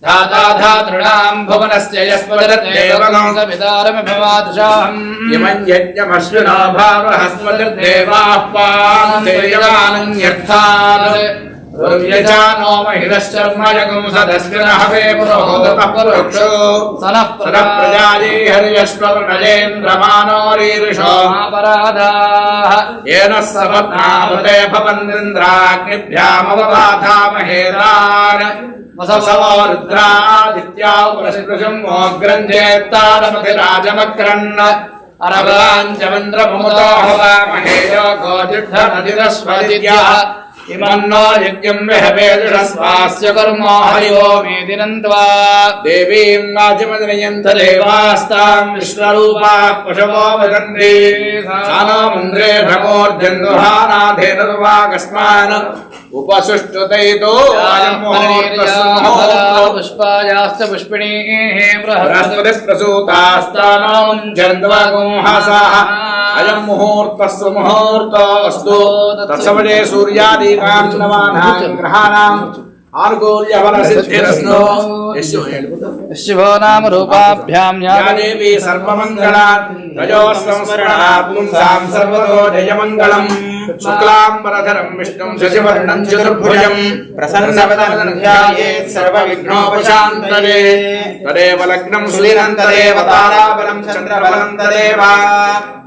धाता धातॄणाम् भुवनस्य यस्मदर्देवगंसविदारमभिमादुषाहम् इमम् यज्ञमश्विनो भावहस्मदर्देवाः पान्तेयानन्यर्थात् ुर्यजानो महिरश्चर्मयगुंसदस्मिनः वे पुरोहोतः परोक्षो सनः प्रजाये हर्यश्वरेन्द्रमानोरीरुषो महापराधाः येन सपत्नामते भवन्निन्द्राग्निभ्यामवबाधामहेतान् वसवो रुद्रादित्या उपस्पृशम् मोग्रञ्जेत्तारमधिराजमक्रन् अरवाञ्चमन्द्रमुतो हवामहेयो गोजिद्धनदिरस्वदित्याः इमन्नो यज्ञम् विहवेदुषस्वास्य कर्मो हरिवो मेदिनन्त्वा देवीम् वाचमजनयन्त देवास्ताम् विश्वरूपाः पशवो वदन्ति सानो मन्द्रे भ्रमोर्जन्दुहानाधेनुर्वाकस्मान् उपसुष्टुतैतो पुष्पायाश्च पुष्पिणीः बृहस्पतिप्रसूतास्तानो मुञ्चन्द्वागुंहसाः अयम् मुहूर्तस्व मुहूर्तोऽस्तु तत्समये सूर्यादीनाम् नवानाम् ग्रहाणाम् आनुकूल्यफलसिद्धिरस्तु शिवो नाम रूपाभ्याम् या देवी सर्वमङ्गलात् रजोः संस्मरणात् पुंसाम् सर्वतो जयमङ्गलम् शुक्लाम्बरधरम् विष्णुम् शशिवर्णम् चतुर्भुजम् प्रसन्नवदनं ध्यायेत् सर्वविघ्नोपशान्तये तदेव लग्नम् श्रीरम् तदेव ताराबलम् चन्द्रबलम् तदेव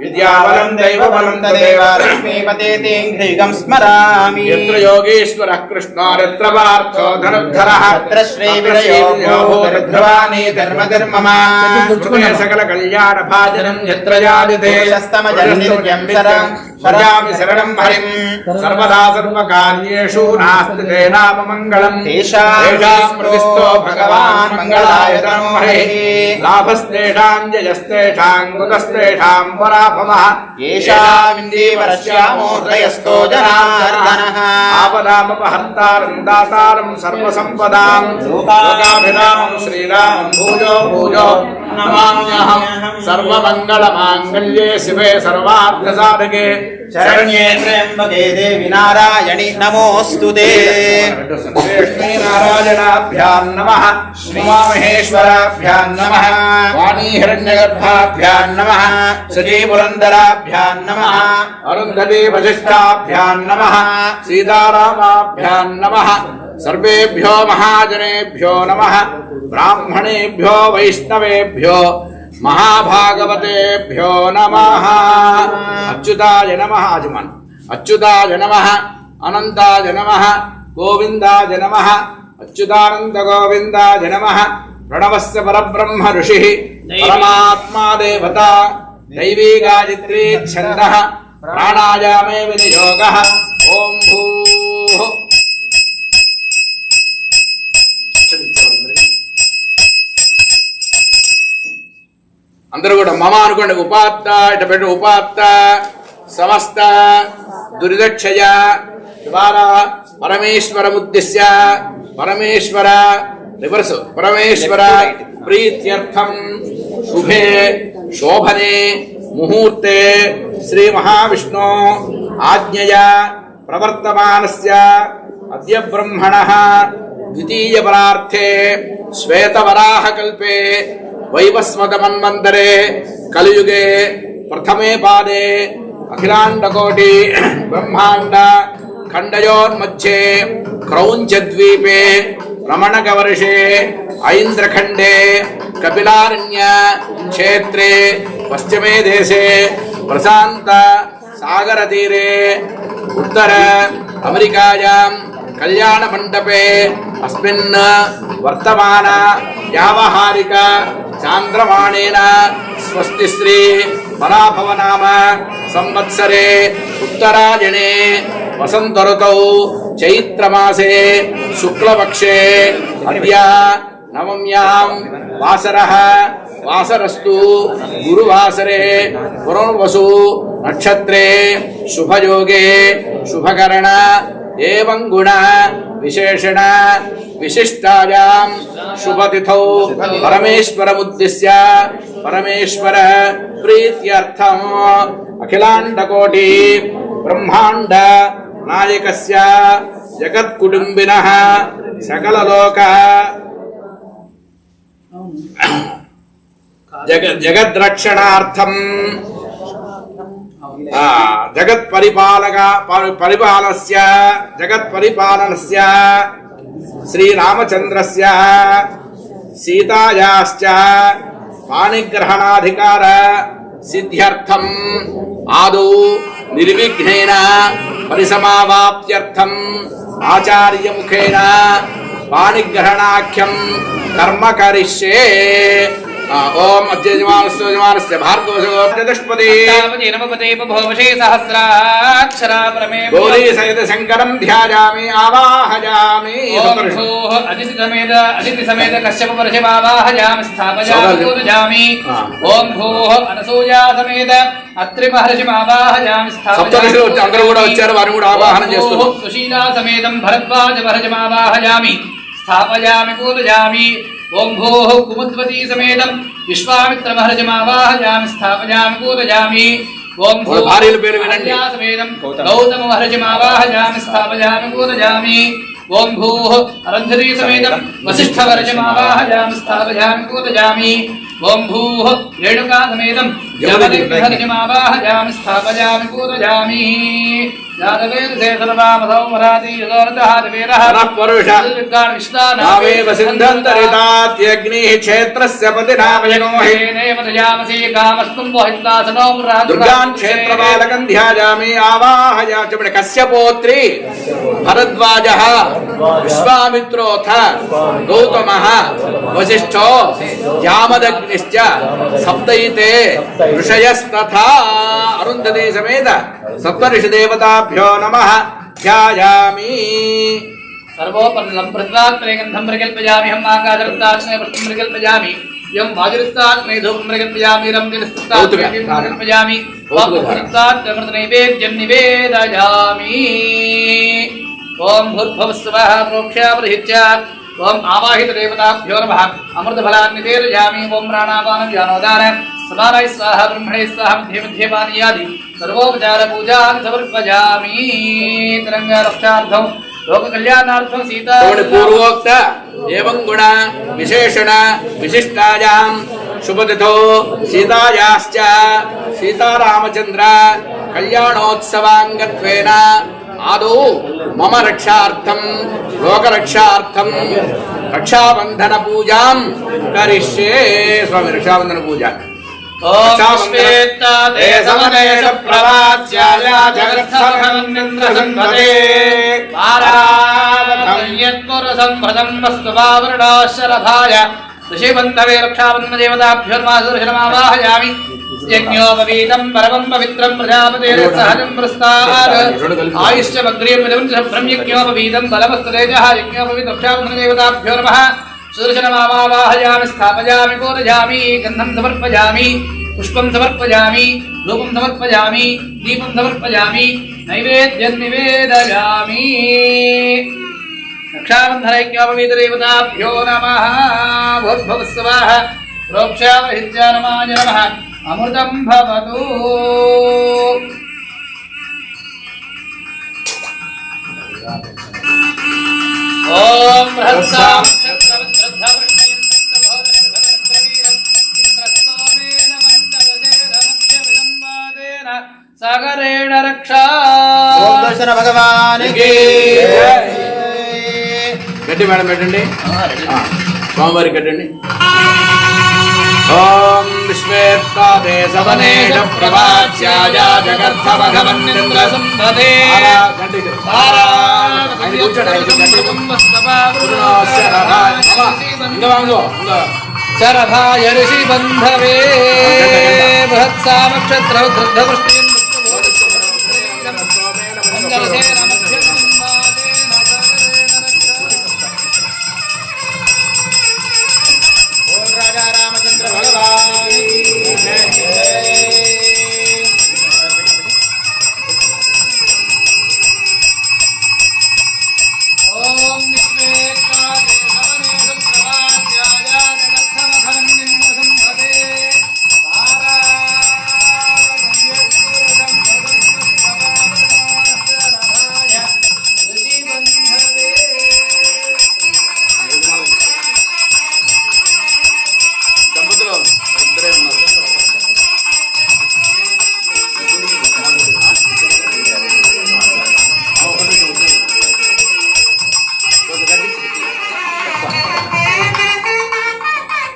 विद्याबलम् दैवबलम् तदेव लक्ष्मीपते तेऽङ्घ्रिकम् स्मरामि यत्र योगीश्वरः कृष्णो यत्र पार्थो धनुर्धरः तत्र श्रीविजयो भूतरुद्रवाणी धर्मधर्ममा सकलकल्याणभाजनम् यत्र यादिते शस्तमजनित्यम् शरामि शरणम् हरिम् सर्वदा सर्वकार्येषु नास्ति ते नाम मङ्गलम् तेषाम् प्रतिष्ठो भगवान् मङ्गलायतनम् हरिः लाभस्तेषाम् जयस्तेषाम् कुतस्तेषाम् पराभवः येषामिन्दीवरश्यामोदयस्तो जनार्दनः आपदामपहर्तारम् दातारम् सर्वसम्पदाम् लोकाभिरामम् श्रीरामम् भूयो भूयो नमाम्यहम् सर्वमङ्गलमाङ्गल्ये शिवे सर्वार्थसाधके शरण्ये त्र्यम्बके देवी नारायणि नमोऽस्तुते लक्ष्मीनारायणाभ्याम् नमः उमामहेश्वराभ्याम् नमः वाणीहिरण्यगर्भाभ्याम् नमः सजीपुरन्दराभ्याम् नमः अरुन्धती वसिष्ठाभ्याम् नमः सीतारामाभ्याम् नमः सर्वेभ्यो महाजनेभ्यो नमः ब्राह्मणेभ्यो वैष्णवेभ्यो महाभागवतेभ्यो नमः अच्युताय नमः आजमन अच्युताय नमः अनंताय नमः गोविंदाय नमः अच्युतानंद गोविंदाय नमः प्रणवस्य परब्रह्म ऋषिः परमात्मा देवता दैवी गायत्री छन्दः प्राणायामे विनियोगः ओम भूः అందరూ కూడా మమ అనుకోండి ఉపాత్త ఇట పెట్టు ఉపాత్త సమస్త దురిదక్షయ ద్వారా పరమేశ్వరముద్దిశ్య పరమేశ్వర రివర్స్ పరమేశ్వర ప్రీత్యర్థం శుభే శోభనే ముహూర్తే శ్రీ మహావిష్ణు ఆజ్ఞయ ప్రవర్తమానస్య అద్య బ్రహ్మణః ద్వితీయ పరార్థే శ్వేతవరాహ కల్పే वैवस्वतमन्वन्तरे कलियुगे प्रथमे पादे अखिलाण्डकोटि ब्रह्माण्ड खण्डयोर्मध्ये क्रौञ्चद्वीपे रमणकवर्षे ऐन्द्रखण्डे कपिलारण्य क्षेत्रे पश्चिमे देशे प्रशान्त सागरतीरे उत्तर अमेरिकायां कल्याणमण्डपे अस्मिन् वर्तमान व्यावहारिक चांद्रमाणेन स्वस्ति श्री पराभव नाम संवत्सरे उत्तरायणे वसंत ऋतौ चैत्रमासे शुक्लपक्षे अद्य नवम्यां वासरः वासरस्तु गुरुवासरे पुनर्वसु नक्षत्रे शुभयोगे शुभकरण एवं गुण विशेषण विशिष्टायां शुभतिथौ परमेश्वरमुद्दिश्य परमेश्वर प्रीत्यर्थम् अखिलाण्डकोटि ब्रह्माण्ड नायकस्य जगत्कुटुम्बिनः सकललोक జగద్రక్షణార్థం జగత్పరిపాలనస్య శ్రీరామచంద్రస్య సీతాయాశ్చ పాణిగ్రహణాధికార సిద్ధ్యర్థం ఆదౌ నిర్విఘ్నేన పరిసమావాప్త్యర్థం ఆచార్యముఖేన పాణిగ్రహణాఖ్యం కర్మ కరిష్యే. ఓం అద్యజమానస్య భార్గవచతుష్పదే నమపతే భోవశే సహస్రాక్షరా ప్రమే గౌరీ సహిత శంకరం ధ్యాయామి ఆవాహయామి. అదితి సమేత కశ్యప పరశిమావాహయామి స్థాపయామి పూజయామి. ఓం భూః అనసూయా సమేత అత్రి మహర్షిమావాహయామి స్థాపయామి. అందరూ కూడా వచ్చారు, వారిని కూడా ఆవాహన చేస్తున్నారు. సుశీలా సమేతం భరద్వాజ మహర్షిమావాహయామి స్థాపయామి పూజయామి. ఓం భూః కుముద్వతీ సమేతం విశ్వామిత్ర మహర్షిమావాహయామి స్థాపయామి పూజయామి. ఓం భూః భార్యల పేరు వినండి. సమేతం గౌతమ మహర్షిమావాహయామి స్థాపయామి పూజయామి. ఓం భూః అరంధరీ సమేతం వసిష్ఠ మహర్షిమావాహయామి స్థాపయామి పూజయామి. ఓం భూః రేణుకా సమేతం జమదగ్ని మహర్షిమావాహయామి స్థాపయామి పూజయామి. కశ్యపోత్రి భరద్వాజ విశ్వామిత్రోథ గౌతమ వసిష్ఠో జామదగ్నిశ్చ సప్తైతే ఋషయస్తథా. అరుంధతి సమేత సప్తర్షి దేవతాభ్యో నమః ధ్యాయామి. సర్వోపన్నం ప్రత్వాత్మనే గంధం ప్రకల్పయామి. హం ఆకాశరత్తాక్షనే పుష్పం ప్రకల్పయామి. యం వాజురిస్తాత్మనే ధూపం ప్రకల్పయామి. రం దినస్తాత్మనే ప్రకల్పయామి. వాపృత్తాత్మృత నైవేద్యం నివేదయామి. ఓం భూర్భువస్సువః ప్రోక్ష్యావృహిత్య. ఓం ఆవాహిత దేవతాభ్యో నమః అమృత ఫలాన్ని నివేదయామి. ఓం ప్రాణాపానం వ్యానోదాన సమానై స్వాహ బ్రహ్మణే స్వాహ మధ్య మధ్య పానీయాది సర్వోపచార పూజాన్ సమర్పయామి. తెలంగాణ రక్షార్థం లోక కళ్యాణార్థం సీతా పూర్వోక్త ఏవం గుణ విశేషణ విశిష్టాయాం శుభతిథో సీతాయాశ్చ సీతారామచంద్ర కళ్యాణోత్సవాంగత్వేన ఆదౌ మమ రక్షార్థం లోకరక్షార్థం రక్షాబంధన పూజాం కరిష్యే. స్వామి రక్షాబంధన పూజ. ఋషిబంధవే రక్షాబంధన దేవతాభ్యోర్మాసురమావాహయామి. యజ్ఞోపవీతం పరమం పవిత్రం ప్రజాపతేర్ సహజం ప్రస్తాద్ ఆయుష్యమగ్రియం బ్రహ్మయజ్ఞోపవీతం బలమస్తేజః యజ్ఞోపవీత రక్షాబంధన దేవతాభ్యో నమః. సుదర్శనమావాహయామి స్థాపయామి పూజయామి. గంధం సమర్పయామి, పుష్పం సమర్పయామి, ధూపం సమర్పయామి, దీపం సమర్పయామి, నైవేద్యం నివేదయామి. రక్షాబంధనైక్యోపవీత దేవతాభ్యో నమః. భూర్భువస్సువః ప్రోక్ష్యావహిత్యానమాయ నమః. అమృతం భవతు. ఓం బృహత్సాం సాగరేణ రక్షా. భగవానికి గట్టి మేడం పెట్టండి, స్వామివారి కట్టండి. ఓం విశ్వేత్తాదే సవనేష ప్రవాచ్యాయ జగర్థమఘవన్నింద్ర సంపదే. శరభాయ ఋషి బంధవే బృహత్సామక్షత్ర వృద్ధవృష్టి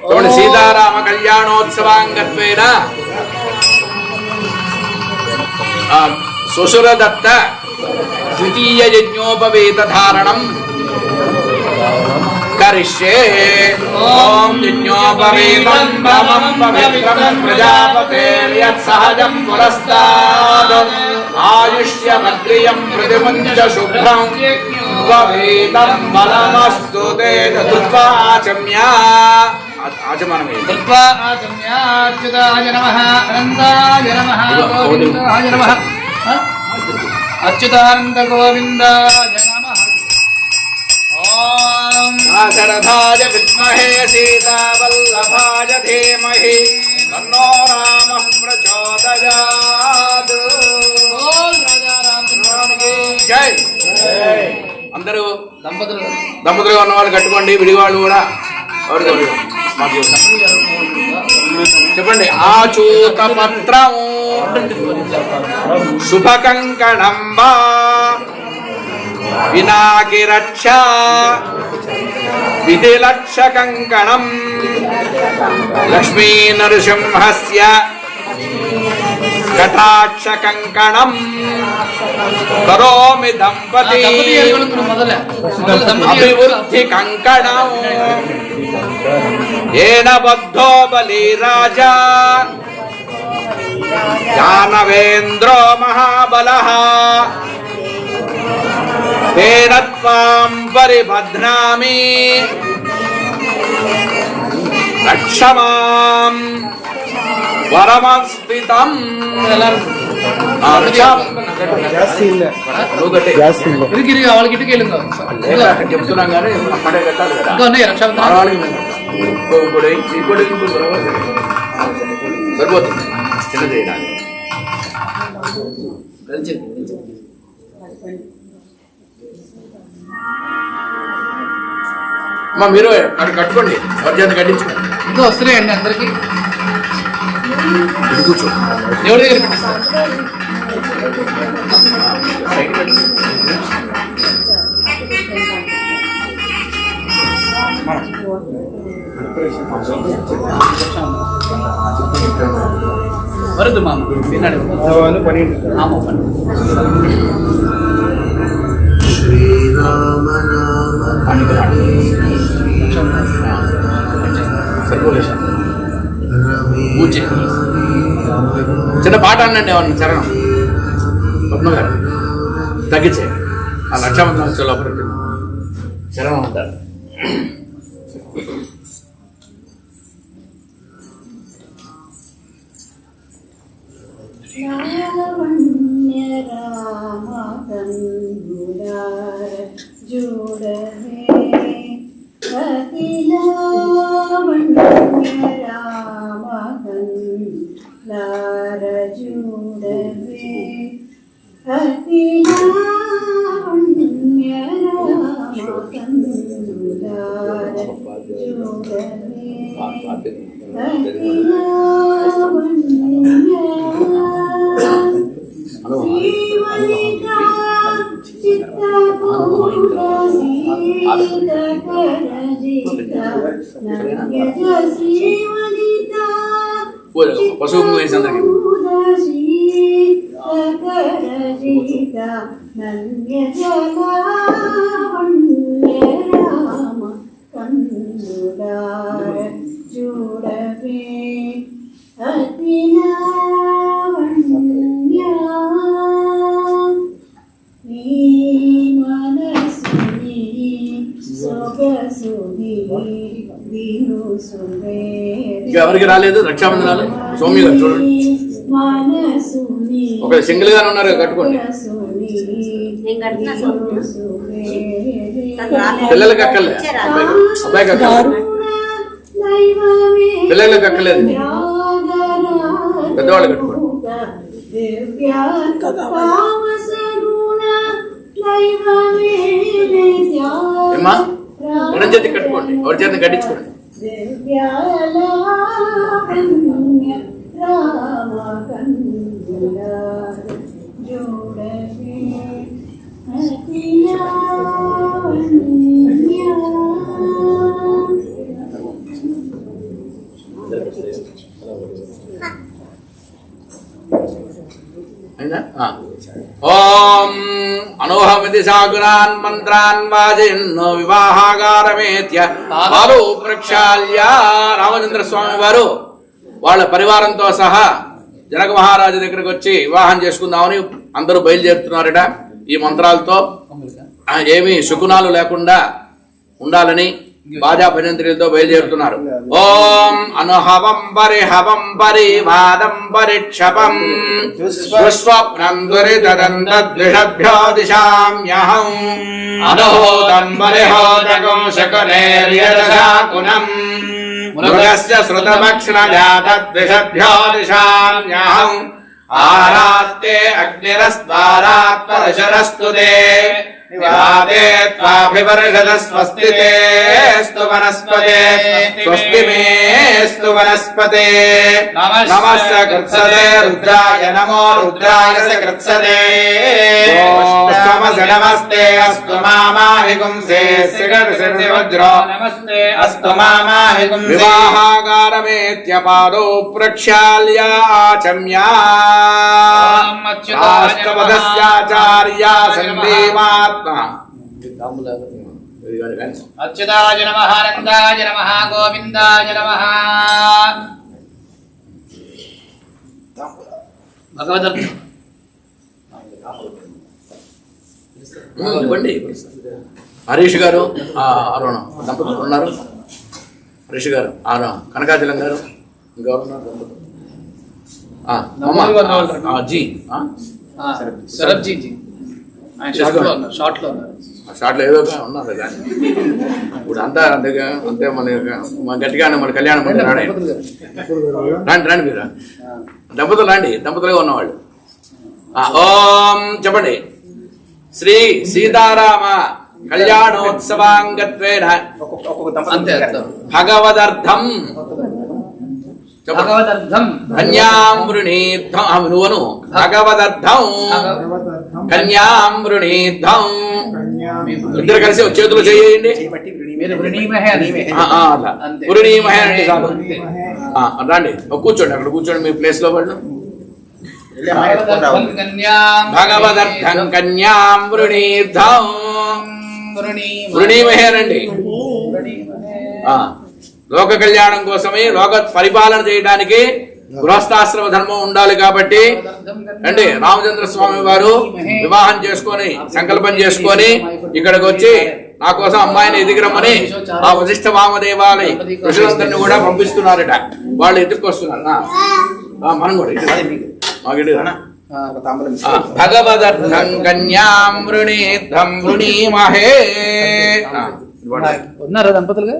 చూడండి, సీతారామ కళ్యాణోత్సవాంగత్వేన సుసురదత్త ద్వితీయ యజ్ఞోపవేత ధారణం కరిష్యే. ఓం యజ్ఞోపవేతం బ్రహ్మం పవిత్రం ప్రజాపతేర్యత్ సహజం పురస్తాద్ ఆయుష్యమగ్రియం ప్రతిముంచ శుభ్రం ఉపవేతం బలమస్తు తే తత్వాచమ్య. ఆచమనమే తత్వా ఆచమ్య. అచ్యుతాయ నమః, అనంతాయ నమః, గోవిందాయ నమః, అచ్యుతానంద గోవిందాయ నమః. ఓం శరథాయ విద్మహే సీతావల్లభాయ ధీమహి తన్నో రామః ప్రచోదయాత్. జై. అందరూ దంపతులుగా ఉన్న వాళ్ళు కట్టుకోండి, విడివాళ్ళు కూడా చెప్పండి. ఆచూత పత్రము శుభకంకణం వా వినాకి రక్ష విధిలక్ష కంకణం లక్ష్మీ నరసింహస్య కటాక్ష కంకణం కరోమి దంపతి అభివృద్ధి కంకణం ఏన బద్ధో బలి రాజా దానవేంద్రో మహాబలః తేన త్వాం పరిబధ్నామి రక్షమాం వరమస్మితం. వాళ్ళకి ఇంటికి వెళ్ళిందో చెప్తున్నాం కానీ అక్కడే కట్టాలి కదా. సరిపోతుంది చిన్నది. అమ్మా మీరు కట్టుకోండి, వర్జాన్ని కట్టించుకోండి. ఇంకా వస్తున్నాయండి అందరికి. కూర్చో, దేవుడి దగ్గర పెట్టిస్తారు. వరదు మామ పిన్నాడు పని శ్రీరామ చిన్న పాట అనండి ఏమన్నా చరణం. పద్మ గారు తగ్గించే ఆ లక్షామంత్రం లోపల చరణం అంటారు. పశువు వేసి అందరికి ఎవరికి రాలేదు రక్షాబంధనాలు. సౌమ్య గారు చూడండి, ఒక సింగిల్ గానే ఉన్నారు, కట్టుకోండి. పిల్లలకి అక్కర్లే, అబ్బాయికి అక్కర్లేదు, పిల్లలకి అక్కర్లేదు, పెద్దవాళ్ళు కట్టుకోండి. ఏమ్మా ఎడం చేతి కట్టుకోండి, ఎవరి చేతిని కట్టించుకోండి. ఓం అనోహమితి సాగురాన్ మంత్రాన్ వాజయన్నో వివాహాగారమేత్య వారు ప్రక్షాళ్య. రామచంద్ర స్వామి వారు వాళ్ళ పరివారంతో సహా జనక మహారాజు దగ్గరికి వచ్చి వివాహం చేసుకుందామని అందరూ బయలుదేరుతున్నారట. ఈ మంత్రాలతో ఏమీ శకునాలు లేకుండా ఉండాలని బాజా భజంత్రిలతో బయలుదేరుతున్నారు. ఓం అనుహవం పరిహవం పరివాదం పరిక్షపం స్వప్నం దురితదంతద్విషభ్యో దిశామ్యహం అనహోదం పరిహోదకం శకునేర్యదశాకునం మృగస్య శ్రుతభక్షణజాతద్విషభ్యో దిశామ్యహం ఆరాత్తే అగ్నిరస్వారాత్ పరశురస్తు తే నివాదే త్వాభివర్షదస్వస్తితే వనస్పతే స్వస్తి మేస్తు వనస్పతే నమస్య కృత్సతే రుద్రాయ నమో రుద్రాయ కృత్సతే నమస్తే అస్తు మామాహిగుంసే వజ్రో నమస్తే అస్తు మామాహిగుంసే వివాహాగారమేత్యపాదో ప్రక్షాళ్య ఆచమ్యా రాష్ట్రపదస్యాచార్య సందేవాత్ అచ్యుతాయ నమః అనంతాయ నమః గోవిందాయ నమః. భగవదర్థం హరీష్ గారు అరుణ దంపతులు ఉన్నారు. హరీష్ గారు అరుణ కనకాచలం గారు ఇంకెవరున్నారు జీ శరత్ జీ షార్ట్లో ఏదో ఉన్నారు కానీ ఇప్పుడు అంతా అంతేగా అంతే మన గట్టిగానే మన కళ్యాణం రాడే. రండి రండి మీరు దంపతులు రండి దంపతులుగా ఉన్నవాళ్ళు. ఓం చెప్పండి. శ్రీ సీతారామ కళ్యాణోత్సవాంగత్వేన భగవదర్థం భగవదర్థం కన్యాం వృణీద్ధం నువ్వును భగవదర్థం కన్యాం వృణీద్ధం ఇద్దరు కలిసి చేతులు చేయండి. వృణీమహే అంటే చాలు. రండి కూర్చోండి అక్కడ కూర్చోండి మీ ప్లేస్ లో వాళ్ళు. భగవదర్థం కన్యాం వృణీద్ధం వృణీమహే రండి. లోక కళ్యాణం కోసమే లోక పరిపాలన చేయడానికి గృహస్థాశ్రమ ధర్మం ఉండాలి కాబట్టి అంటే రామచంద్ర స్వామి వారు వివాహం చేసుకొని సంకల్పం చేసుకొని ఇక్కడికి వచ్చి నా కోసం అమ్మాయిని ఎదిగిరమ్మని ఆ వశిష్ఠ వామదేవాలయ ఋషులందరినీ కూడా పంపిస్తున్నారట. వాళ్ళు ఎదుర్కొస్తున్నారు. మనం కూడా భగవదర్థం కన్యాం వృణీద్ధం వృణీమహే. ఉన్నారా దంపతులుగా?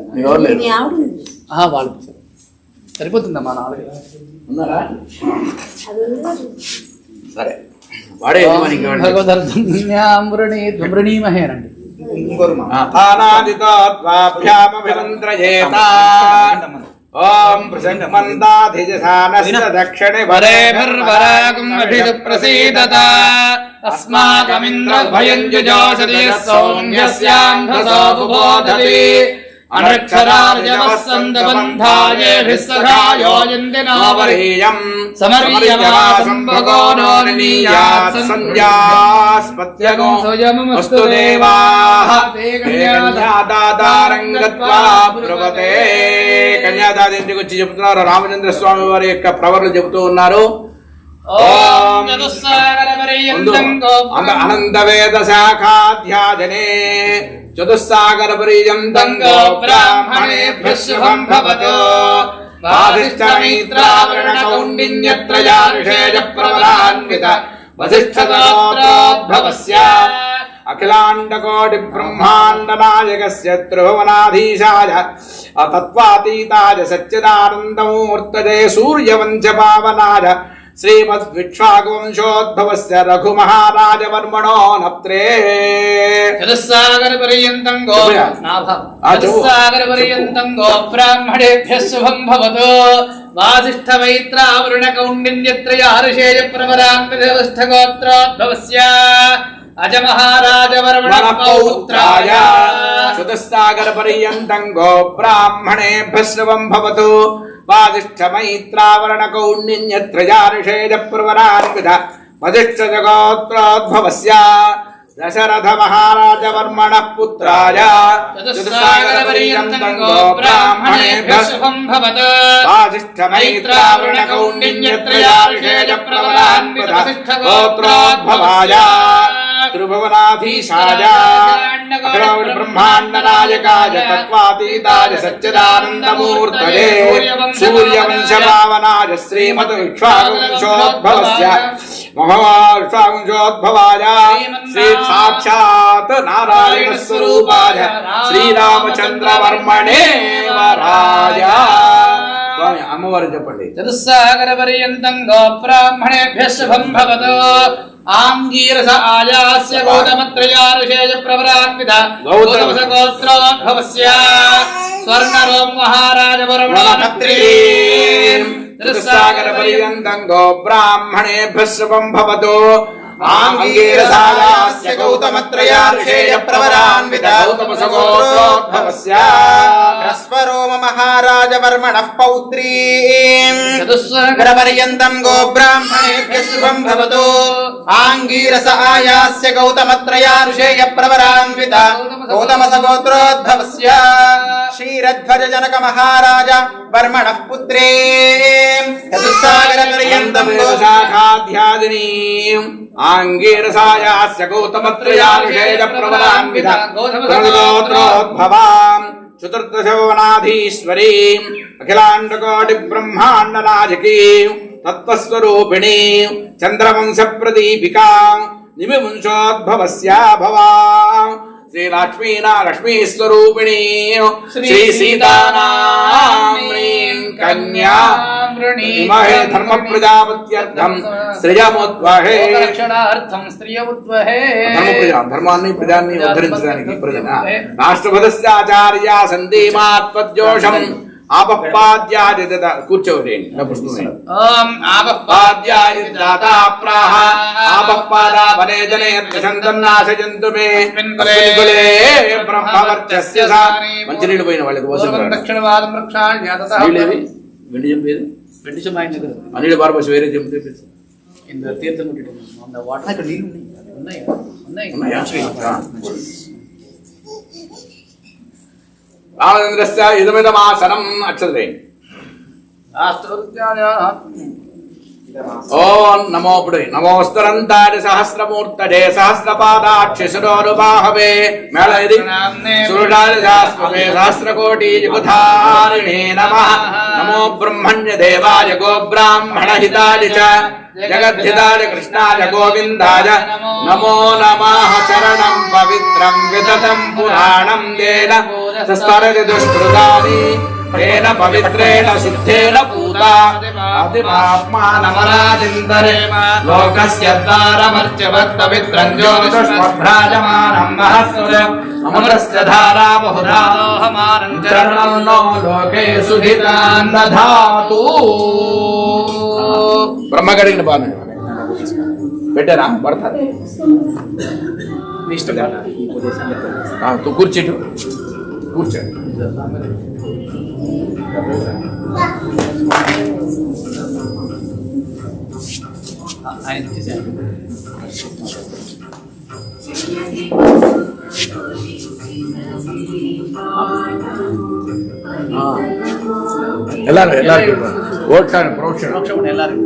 వాళ్ళు సరిపోతుందమ్మా 4 ఉన్నారా? సరే వాడే భగవదర్థం వృణీమహేనండి. ఓం ప్రసన్నమందాధిజసానస్య దక్షిణే వరేభిర్వరాగం అభిషు ప్రసీదత అస్మాకమింద్రభయం జుజోషతి సౌమ్యస్యాంధసో బుబోధతి అనక్షరార్జవస్సందబంధాయేభిః సఖాయోజంతి నావరీయం సమర్యమాసం భగో నోర్నీయాత్ సంధ్యాస్పత్యగో సోయమస్తు దేవాః కన్యాదాతారం గత్వా బ్రువతే. కన్యాదాత ఇంటికి వచ్చి చెబుతున్నారు. రామచంద్ర స్వామి వారి యొక్క ప్రవర్లు చెబుతూ ఉన్నారు. అనంత వేద శాఖాధ్యాజనే చతుస్సాగర పర్యంతం బ్రాహ్మణేభ్యః శుభం భవతు. వాసిష్ఠమైత్రావరణకౌండిన్యత్రయానుషేజ ప్రవరాన్విత వసిష్ఠగోత్రోద్భవస్య అఖిలాండకోటి బ్రహ్మాండ నాయకస్య త్రిభువనాధీశాయ తత్వాతీతాయ సచ్చిదానందమూర్తయే సూర్యవంశ పావనాయ శ్రీమద్విక్ష్వాకవంశోద్భవస్య రఘుమహారాజవర్మణో నప్త్రే. చతుస్సాగరపర్యంతం గో బ్రాహ్మణేభ్యః శుభం భవతు. వాసిష్ఠమైత్రావరుణకౌండిన్యత్రయారుషేయ ప్రవరాన్వితవస్థగోత్రోద్భవస్య అజమహారాజవర్మణ పౌత్రాయ. చతుస్సాగరపర్యంతం గో బ్రాహ్మణేభ్యః శుభం భవతు. వాసిష్ఠమైత్రావరణకౌండిన్యత్రయారుషేయ ప్రవరాన్విత వజిష్ఠజగోత్రోద్భవస్య దశరథ మహారాజ వర్మణ పుత్రాయ చతుస్సాగరపర్యంతం గోబ్రాహ్మణేభ్యః శుభం భవతు వాజిష్ఠమైత్రావృణకౌండిన్యత్రయార్షేయ ప్రవరాన్విత గోత్రోద్భవాయ త్రిభువనాధీశాయ అఖిల బ్రహ్మాండ నాయకాయ తత్వాతీతాయ సచ్చిదానందమూర్తయే సూర్యవంశ పావనాయ శ్రీమద్ ఇక్ష్వాకువంశోద్భవస్య మహావిశ్వాకువంశోద్భవాయ శ్రీ సాక్షాత్ నారాయణ స్వరూపాయ శ్రీరామచంద్రవర్మణే వరాయ. స్వామి అమ్మవారు చెప్పండి. చతుస్సాగర పర్యంతం గోబ్రాహ్మణేభ్యః శుభం భవతు ఆంగీరస ఆయాస్య గౌతమత్రయారుషేయ ప్రవరాన్విత గౌతమస గోత్రోద్భవస్య స్వర్ణరోమ మహారాజ వర్మణపత్రీ చతుస్సాగర పర్యంతం గోబ్రాహ్మణేభ్యః శుభం భవతు ఆంగీరసాయాస్య గౌతమత్రయార్షేయ ప్రవరాన్విత గౌతమస గోత్రోద్భవస్య హ్రస్వరోమ మహారాజ వర్మణః పౌత్రీ చతుస్సాగర పర్యంతం గోబ్రాహ్మణేభ్యః శుభం భవతు ఆంగీరస ఆయాస్య గౌతమత్రయారుషేయ ప్రవరాన్విత గౌతమస గోత్రోద్భవస్య క్షీరధ్వజ జనక మహారాజ వర్మణః పుత్రీ చతుస్సాగర పర్యంతం శాఖాధ్యాదినీ ఆంగీరసాయాస్య గౌతమత్రయార్షేయ ప్రవరాన్విత గోత్రోద్భవాం చతుర్దశవనాధీశ్వరీ అఖిలాండకోటి బ్రహ్మాండ నాయకీ తత్వస్వరూపిణీ చంద్రవంశ ప్రదీపికా నిమివంశోద్భవస్య భవా శ్రీ లక్ష్మీ స్వరూపిణీ శ్రీ సీతానామ్రీం కన్యా ఇమహే ధర్మ ప్రజాపత్యర్థం శ్రియముద్వహే రక్షణార్థం స్త్రియముద్వహే ధర్మాన్ని ప్రజాన్ని ఉద్ధరించడానికి ప్రజన రాష్ట్రపదస్య ఆచార్య సంధీమాత్మజోషం ఆపపాద్యాది కూర్చోండి ఓం ఆపపాద్యాది దాతా ప్రాహ ఆపపాదా వనే జనే త్రిశంతం నాశయంతు మే కులే బ్రహ్మవర్చస్య సా మంచినీళ్ళు పోయిన వాళ్ళకి వసంత దక్షిణవాదం రక్షాణ్యాతత నీళ్ళేవి వెండి చెంపేది వెండి సుమాయిన దగ్గర అనిల్ బార్బస్ వేరే చెంపు ఇంత తీర్థం వాటర్ అక్కడ నీళ్ళు ఉన్నాయి ఉన్నాయి ఉన్నాయా రామచంద్రస్య ఇదమిదమాసనం అక్షరే ఓం నమోపుడే నమోస్తరంతాడి సహస్రమూర్తడే సహస్రపాదాక్షిశిరోరుబాహవే మేళ ఇది సురుడాలి శాస్త్రమే సహస్రకోటి జగధారిణే నమః నమో బ్రహ్మణ్య దేవాయ గోబ్రాహ్మణ హితాయ చ జగద్ధితాయ కృష్ణాయ గోవిందాయ నమో నమః చరణం పవిత్రం విదతం పురాణం దేన సస్తరది దుష్కృతాని తేన పవిత్రేణ శుద్ధేన పూతా ఆదిమాత్మానమరాజిందరే లోకస్య ద్వారమర్చవత్ పవిత్రం జ్యోతిష్మభ్రాజమానం మహస్సురం అమృతస్య ధారా బహుధాహమానం చరణం నో లోకే సుహితాన్ దధాతు. బ్రహ్మగడిగిన బాగా పెట్టారా పడతారు కూర్చోండి కూర్చోండి. ఆయన చేశారు ಎಲ್ಲರೂ ಓಡ್ತಾನೆ ಪ್ರೋಕ್ಷಣ ಎಲ್ಲರೂ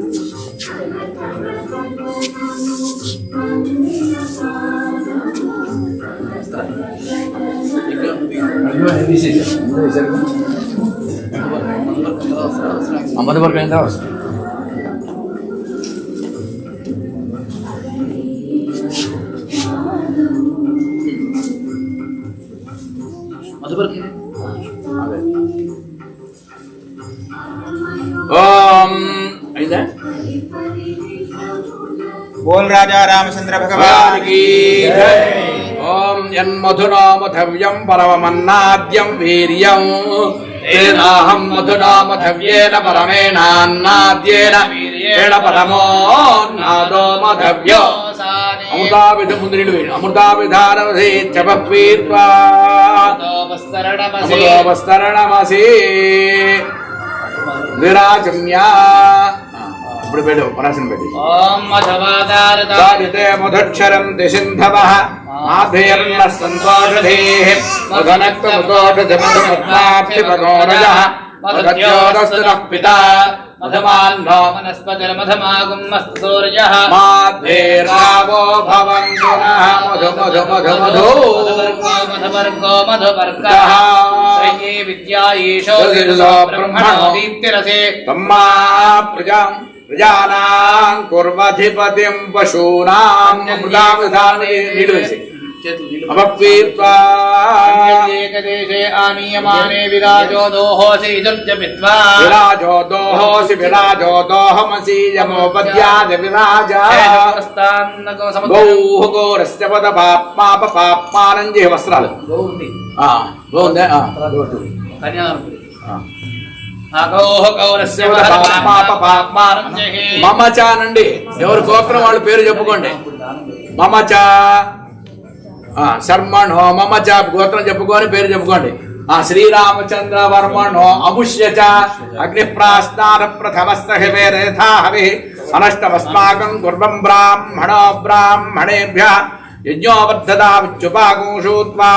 మధువర్గ ఎంత ఓం అయిందా बोल राजा रामचंद्र भगवान की जय। ओम यन्मधुना मधव्यं परमन्नाद्यं वीर्यं तेनाहं मधुना मधव्येन परमेणान्नाद्येन वीर्येण परमोन्नादो मधव्यो अमृताविधानमसि चपक्वीर्त्वा अमृतोपस्तरणमसि विराजम्या ఇప్పుడు పెట్టు పరాశన పెట్టి ఓం మధవాదారత సారితే మధుక్షరంతి సింధవః మాధేర్న సంతోషధేః మధనక్త మధోషధమధమత్మాప్తి పగోరజః మధత్యోరస్తునః పితా మధమాన్నో వనస్పతిర్మధమాగుమ్మస్తు సూర్యః మాధేరావో భవంతు నః మధు మధు మధు మధు మధవర్గో మధువర్గః శ్రేయే విద్యా ఈశో బ్రహ్మణో దీప్తిరసే తమ్మా ప్రజానాం కుర్వధిపతిం పశూనాం మృదావధానే నిలువేసి అపక్వీత్వా ఏకదేశే ఆనీయమానే విరాజో దోహోసి దుర్జమిత్వా విరాజో దోహోసి విరాజో దోహమసి యమోపద్యాద విరాజా గౌః గౌరస్య పద పాప్మాప పాప్మానంజే వస్త్రాలు బాగుందా మమచానండి ఎవరు గోత్రం వాళ్ళు పేరు చెప్పుకోండి మమచా శర్మణో మమచ గోత్రం చెప్పుకొని పేరు చెప్పుకోండి శ్రీరామచంద్ర వర్మణో అముష్యచ అగ్నిప్రాస్నాన ప్రథమస్తహివేరేథా హవి అనష్టమస్మాకం కుర్వం బ్రాహ్మణో బ్రాహ్మణేభ్యః యజ్ఞోవర్ధదా విచ్చుపాగోషూత్వా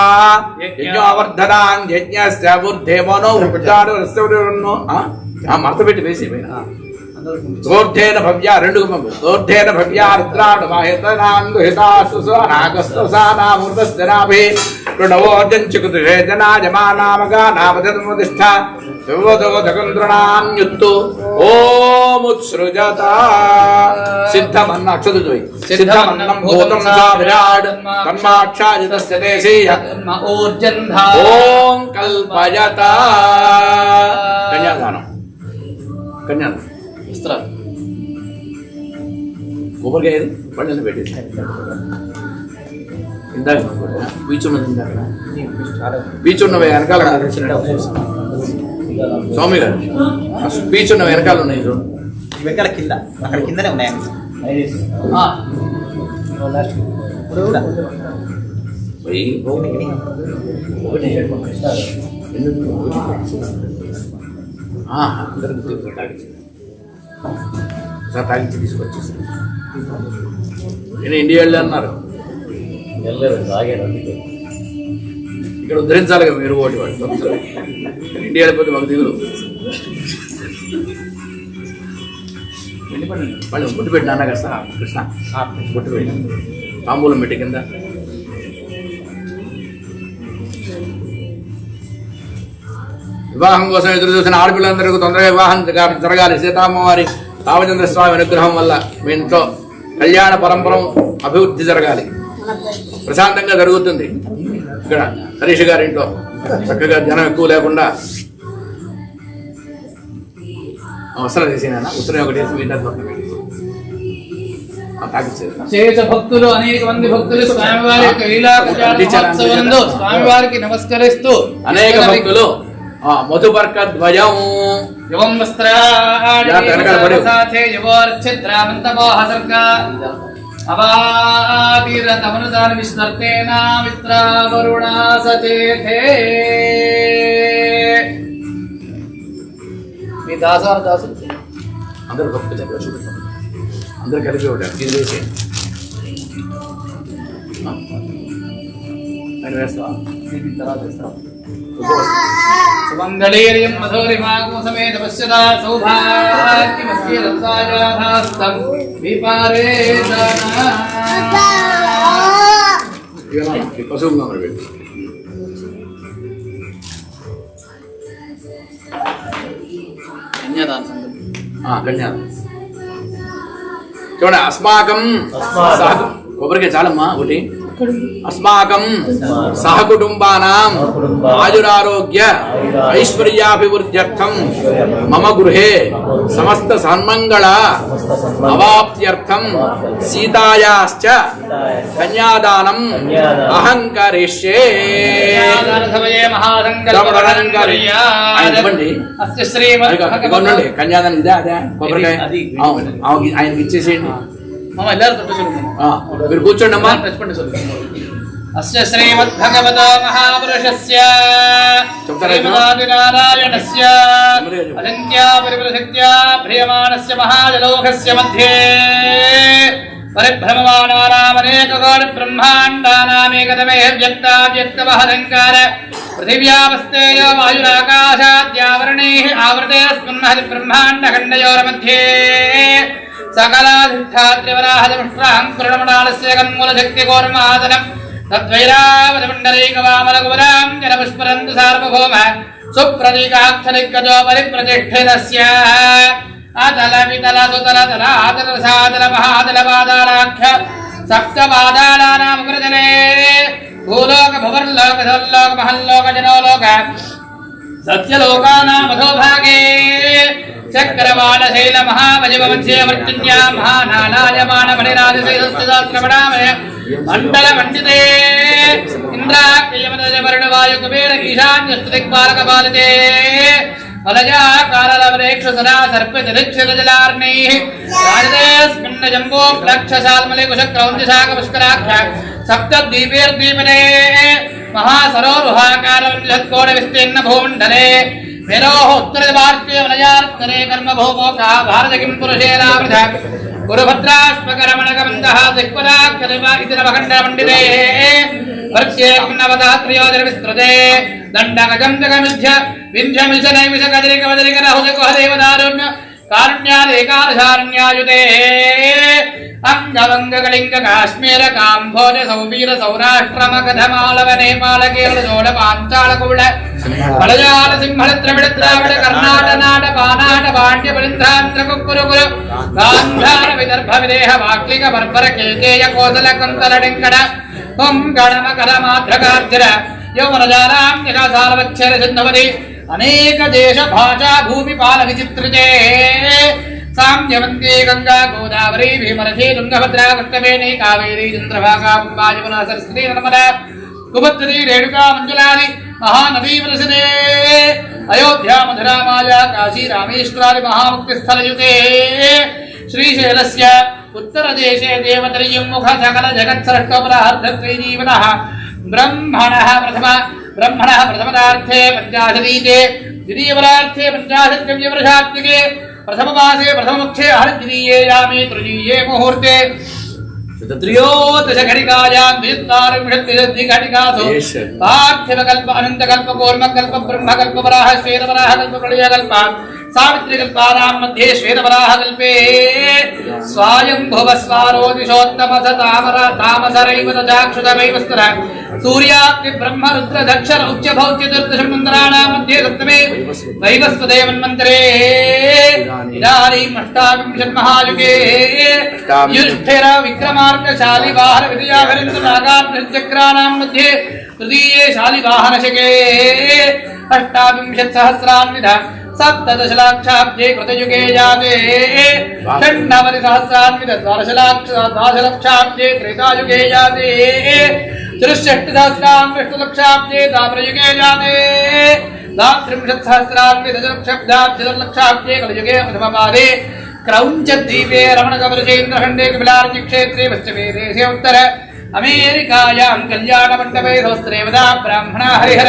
యజ్ఞోవర్ధదాం యజ్ఞస్య వృద్ధే మనో వృద్ధాడు రస్యవరుణ్ణో మర్త పెట్టి వేసి ఊర్ధేన భవ్యా రెండు ఊర్ధేన భవ్యా రుద్రాడు మాహితానాగస్తునాభే ప్రణవోజంచుకుతుషే జనాజమానామగా నామధర్మతిష్ట శివోదోదకంద్రణాన్యుత్తు ఓముత్సృజత సిద్ధమన్న అక్షదుజోయి సిద్ధమన్నం భూతం సా విరాడ్ తన్మాక్షాజితస్య దేశీయ ఓం కల్పయత కన్యాదానం కన్యాదానం కొబ్బరికాయ పళ్ళని పెట్టేసి ఇందాక బీచ్ ఉన్నది ఇందాక బీచ్ ఉన్న వెనకాల స్వామి గారు బీచ్ ఉన్న వెనకాల ఉన్నాయి వెనకాల కింద అక్కడ కిందనే ఉన్నాయి తాగించి తీసుకొచ్చేసి నేను ఇండియా వెళ్ళి అన్నారు ఇక్కడ ఉద్ధరించాలి కదా మీరు ఓటి వాడు ఇండియా వెళ్ళిపోతే మాకు దిగులు వాళ్ళు బొట్టు పెట్టి నాన్న కృష్ణ కృష్ణ బొట్టు పెట్టి తాంబూలం పెట్టి కింద వివాహం కోసం ఎదురు చూసిన ఆడపిల్లలందరికీ తొందరగా వివాహం జరగాలి. సీతామ్మవారి రామచంద్ర స్వామి అనుగ్రహం వల్ల మీ ఇంట్లో కళ్యాణ పరంపరం అభివృద్ధి జరగాలి. ప్రశాంతంగా జరుగుతుంది. ఇక్కడ హరీష్ గారి ఇంట్లో చక్కగా జనం ఎక్కువ లేకుండా అవసరం చేసినా ఉత్తరం ఒకటి వేసి మిగతా భక్తులు అనేక మంది భక్తులు స్వామివారి యొక్క లీలా కళ్యాణోత్సవంలో స్వామివారికి నమస్కరిస్తూ అనేక భక్తులు మధుపర్క ధ్వజం యువం వస్త్రాసాథే యువోర్ఛిద్రామంతమోహసర్గ అవాతిరతమనుదాన విస్మర్తేన మిత్రావరుణా సచేతే. మీ దాసారు దాసులు అందరూ భక్తులు చక్కగా చూపిస్తాం. అందరూ కలిపి ఉంటారు. ఇది వేసి ఆయన వేస్తావా? తర్వాత వేస్తాం. సుమంగళీర్యం మధురిమాగమ సమేత పశ్యదా సౌభాగ్యమస్య రత్నాజాధాస్తం విపారేతన. పశువులు పెట్టి కన్యాదాన సంగతి కన్యాదానం చూడండి. అస్మాకం కొబ్బరికాయ చాలమ్మా ఒకటి. అస్మాకం సహకుటుంబానాం ఆయురారోగ్య ఐశ్వర్యాభివృద్ధ్యర్థం మమ గృహే సమస్త సన్మంగళ అవాప్త్యర్థం సీతాయాశ్చ కన్యాదానం అహం కరిష్యే. కన్యాదానం ఇదే అదే కొబ్బరికాయ ఆయనకి ఇచ్చేసేయండి. எல்லாரும் தொட்டு சொல்லுங்க. మీరు కూర్చోండి అమ్మా. டச் பண்ணி சொல்லுங்க. అస్య శ్రీమద్భగవతో మహాపురుషస్య శ్రీమదాదినారాయణస్య అజంత్యా పరిపృశక్త్యా ప్రియమాణస్య మహాజలోకస్య మధ్యే పరిభ్రమమాణానామనేకకోటి బ్రహ్మాండానామేకతమే వ్యక్తావ్యక్తమహంకార పృథివ్యావస్థేయో వాయురాకాశాద్యావరణైః ఆవృతేస్మిన్మహతి బ్రహ్మాండఖండయోర్मध्ये सकलाधिष्ठात्रिवराहदमुष्ट्राहं पूर्णमणालस्य कन्मूलशक्तिकोर्मादनं तद्वैरावतमण्डलीकवामलकुवरां जनपुष्परन्तु सार्वभौम सुप्रतीकाक्षरिगजो परिप्रतिष्ठितस्य अतलवितलसुतलतलातलसातलमहातलपादालाख्य सप्तपादालानामुग्रजले भूलोक भुवर्लोक धोल्लोक महल्लोक जनोलोक सत्यलोकानामधोभागे चक्रवालशैल महावजवंशे वर्तन्या महानालायमान मणिराजशैलस्थिताश्रमणामय मंडल मंडिते इंद्राक्षयमदजवर्णवायु कुबेर ईशान्यस्तदिक्पालकपालिते फलजाकारलवरेक्षु सदा सर्पजलक्षरजलार्णैः राजतेऽस्मिन् जम्बो प्लक्षशाल्मले कुशक्रौञ्जशाकपुष्कराख्य सप्तद्वीपेर्द्वीपने महासरोरुहाकारविंशत्कोटिविस्तीर्ण भूमण्डले मेरोः उत्तरभारतीय वनयार्तरे कर्मभूमोका भारतकिं पुरुषेणावृथ गुरुभद्राश्वकरमणकमन्दः दिक्पदाक्षरिव इति नवखण्डमण्डिते वर्ष्ये नवदः त्रयोदशविस्तृते दण्डकजं जगमिध्य विंध्यमिषनैमिषकदरिकवदरिकरहुजकुहदेवदारुण्य कारुण्यादेकादशारण्यायुते अंगवंगकलिंग काश्मीर काम्भोज सौवीर सौराष्ट्रमगधमालव नेपाल केरल जोड़ पांचाल कुवल मलयाल सिंहल द्रविड़ द्राविड़ कर्नाट नाट पानाट पांड्य बलिंद्रांध्र कुक्कुरुकुरु गांधार विदर्भ विदेह वाक्लिक बर्बर केकेय कोसल कंतल डिंकड़ गणम कलमाध्रकार्जर यौवनजारां निरासारवच्छेर सिन्धवति अनेक देश भाषा भूमिपाल विचित्रिते साम्यवन्ती गंगा गोदावरी भीमरथी तुंगभद्रा कृष्णवेणी कावेरी चंद्रभागा पंबा यमुना सरस्वती नर्मदा कुमुद्री रेणुका मंजुलादि महानदी प्रसिद्धे अयोध्या मधुरा माया काशी रामेश्वरादि महामुक्तिस्थलयुते श्रीशैलस्य उत्तरदेशे देवतर्युमुख सकल जगत्सृष्टोपरार्धत्रिजीवनः ब्रह्मणः प्रथमदार्थे पंचाशदीते द्वितीयपरार्थे पंचाशद्गव्यवर्षात्मिके प्रथममासे प्रथममुखे हरद्वितीये यामे तृतीये मुहूर्ते त्रयोदशघटिकायां द्वित्तारिंशत्तिघटिकासु पार्थिवकल्प अनन्तकल्प ब्रह्मकल्प वराह श्वेतवराहकल्प प्रलयकल्प सावित्रिकल्पानां मध्ये श्वेतवराहकल्पे स्वायम्भुवस्वारोदिशोत्तमस तामसरैव तथाक्षुतमैव स्तुर सूर्याग्नि ब्रह्म रुद्र दक्षर उच्चभौच्य चतुर्दशं मन्त्राणां मध्ये सप्तमे वैवस्वते मन्वन्तरे इदानीम् अष्टाविंशन्महायुगे युष्ठिर विक्रमार्क शालिवाहन विजयाभरिन्द्र नागार्जुनचक्राणां मध्ये तृतीये शालिवाहनशके अष्टाविंशत्सहस्रान्विध सप्तदशलक्षाब्जे कृतयुगे जाते षण्णवतिसहस्रान्विध द्वादशलक्षाब्जे त्रेतायुगे जाते चतुष्षष्टिसहस्रान्विष्टुलक्षाब्जे द्वापरयुगे जाते द्वात्रिंशत्सहस्रान्विध दशलक्षाब्जे कलयुगे प्रथमपादे क्रौञ्चद्वीपे रमणकवृषेन्द्रखण्डे कपिलार्चिक्षेत्रे पश्चिमे देशे उत्तर अमेरिकायां कल्याणमण्डपे सहस्रेवदा ब्राह्मणा हरिहर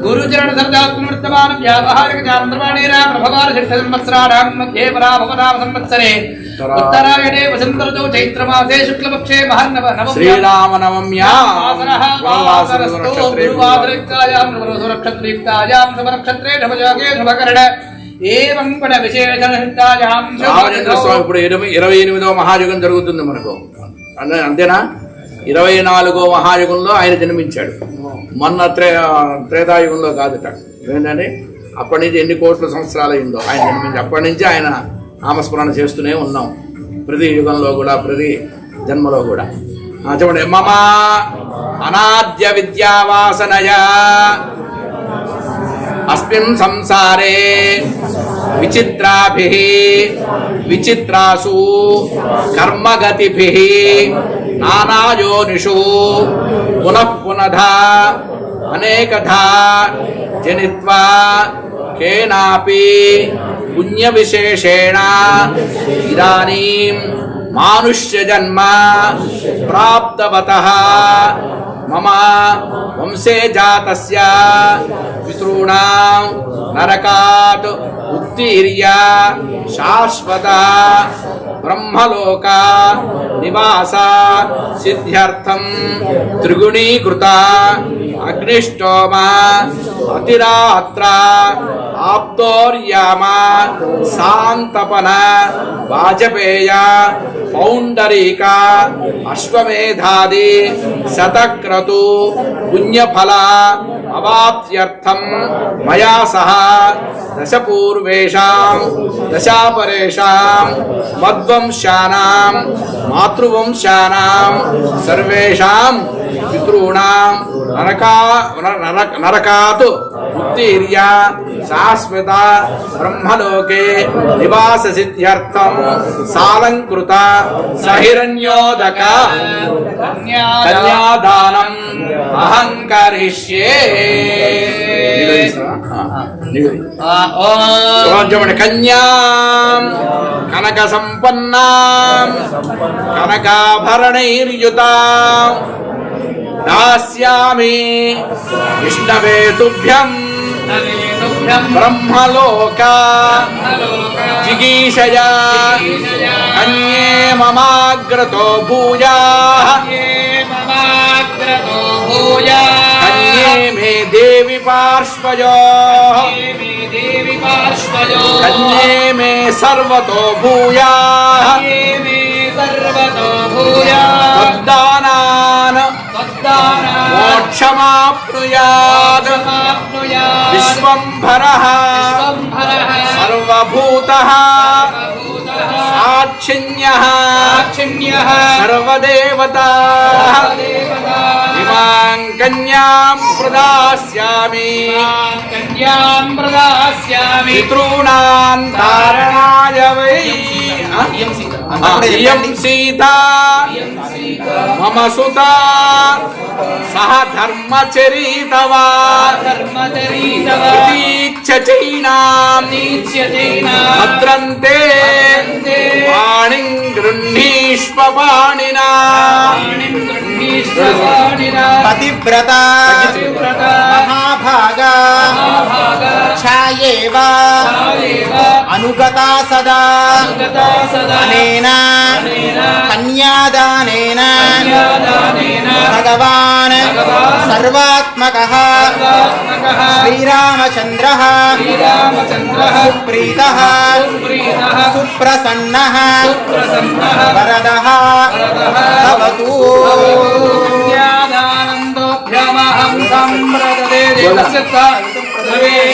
गुरुचरण सर्दात्मवर्तमान व्यावहारिक चान्द्रमाणेन प्रभवार्षिष्ठसंवत्सराणां मध्ये पराभवनाम संवत्सरे उत्तरायणे वसन्तऋतौ चैत्रमासे शुक्लपक्षे महर्नवमी श्रीरामनवम्यां गुरुवासरयुक्तायां नवरसनक्षत्रयुक्तायां नवनक्षत्रे नवयोगे नवकरण ఏవం పడ విశేషణహితాయాం రామచంద్ర స్వామి ఇప్పుడు 28వ మహాయుగం జరుగుతుంది మనకు అంతేనా 24వ మహాయుగంలో ఆయన జన్మించాడు మొన్న త్రేతాయుగంలో కాదుట ఏంటంటే అప్పటి నుంచి ఎన్ని కోట్ల సంవత్సరాలు అయిందో ఆయన జన్మించి అప్పటి నుంచి ఆయన నామస్మరణ చేస్తూనే ఉన్నాం ప్రతి యుగంలో కూడా ప్రతి జన్మలో కూడా చెప్పండి మమ అనాద్య విద్యావాసనయా अस्मिन् संसारे विचित्राभिः विचित्रासु कर्मगतिभिः नानायोनिषु पुनः पुनधा अनेकधा जनित्वा केनापि पुण्यविशेषेण इदानीं मानुष्यजन्म प्राप्तवतः మమ వంశే జాతస్య పితॄణాం నరకాత్ ఉత్తీర్య శాశ్వత బ్రహ్మలోక నివాస సిద్ధ్యర్థం త్రిగుణీకృత అగ్నిష్టోమ అతిరాత్ర ఆప్తోర్యామ శాంతపన వాజపేయ పౌండరీక అశ్వమేధాది శతక్రతు పుణ్యఫల అవాప్త్యర్థం మయా సహ దశపూర్వేషాం దశాపరేషాం మద్వంశానాం మాతృవంశానాం సర్వేషాం పితॄణాం నరకాత్ ఉత్తీర్య శాశ్వత బ్రహ్మలోకే నివాస సిద్ధ్యర్థం సాలంకృత సహిరణ్యోదక కన్యాదానం అహం కరిష్యే. కన్యాం కనక సంపన్నాం కనకాభరణైర్యుతాం దాస్యామి విష్ణవే తుభ్యం బ్రహ్మలోక జిగీషయా కన్యే మమాగ్రతో భూయాః కన్యే మే దేవి పార్శ్వయోః కన్యే మే సర్వతో భూయాః తద్దానాన్ మోక్షమాప్నుయాత్ విశ్వంభరః సర్వభూతః సాక్షిణ్యః సర్వదేవతాః ఇమాం కన్యాం ప్రదాస్యామి పితॄణాం తారణాయ వై. ఇయం సీతా మమ సుతా సహ ధర్మచరీతవా చైనాం భద్రంతే పాణిం గృహ్ణీష్వ పాణినా. పతివ్రత మహాభాగా ఛాయేవ అనుగతా సదా అనేన కన్యాదానేన భగవాన్ సర్వాత్మకః శ్రీరామచంద్రః సుప్రీతః సుప్రసన్నః వరదః భవతు.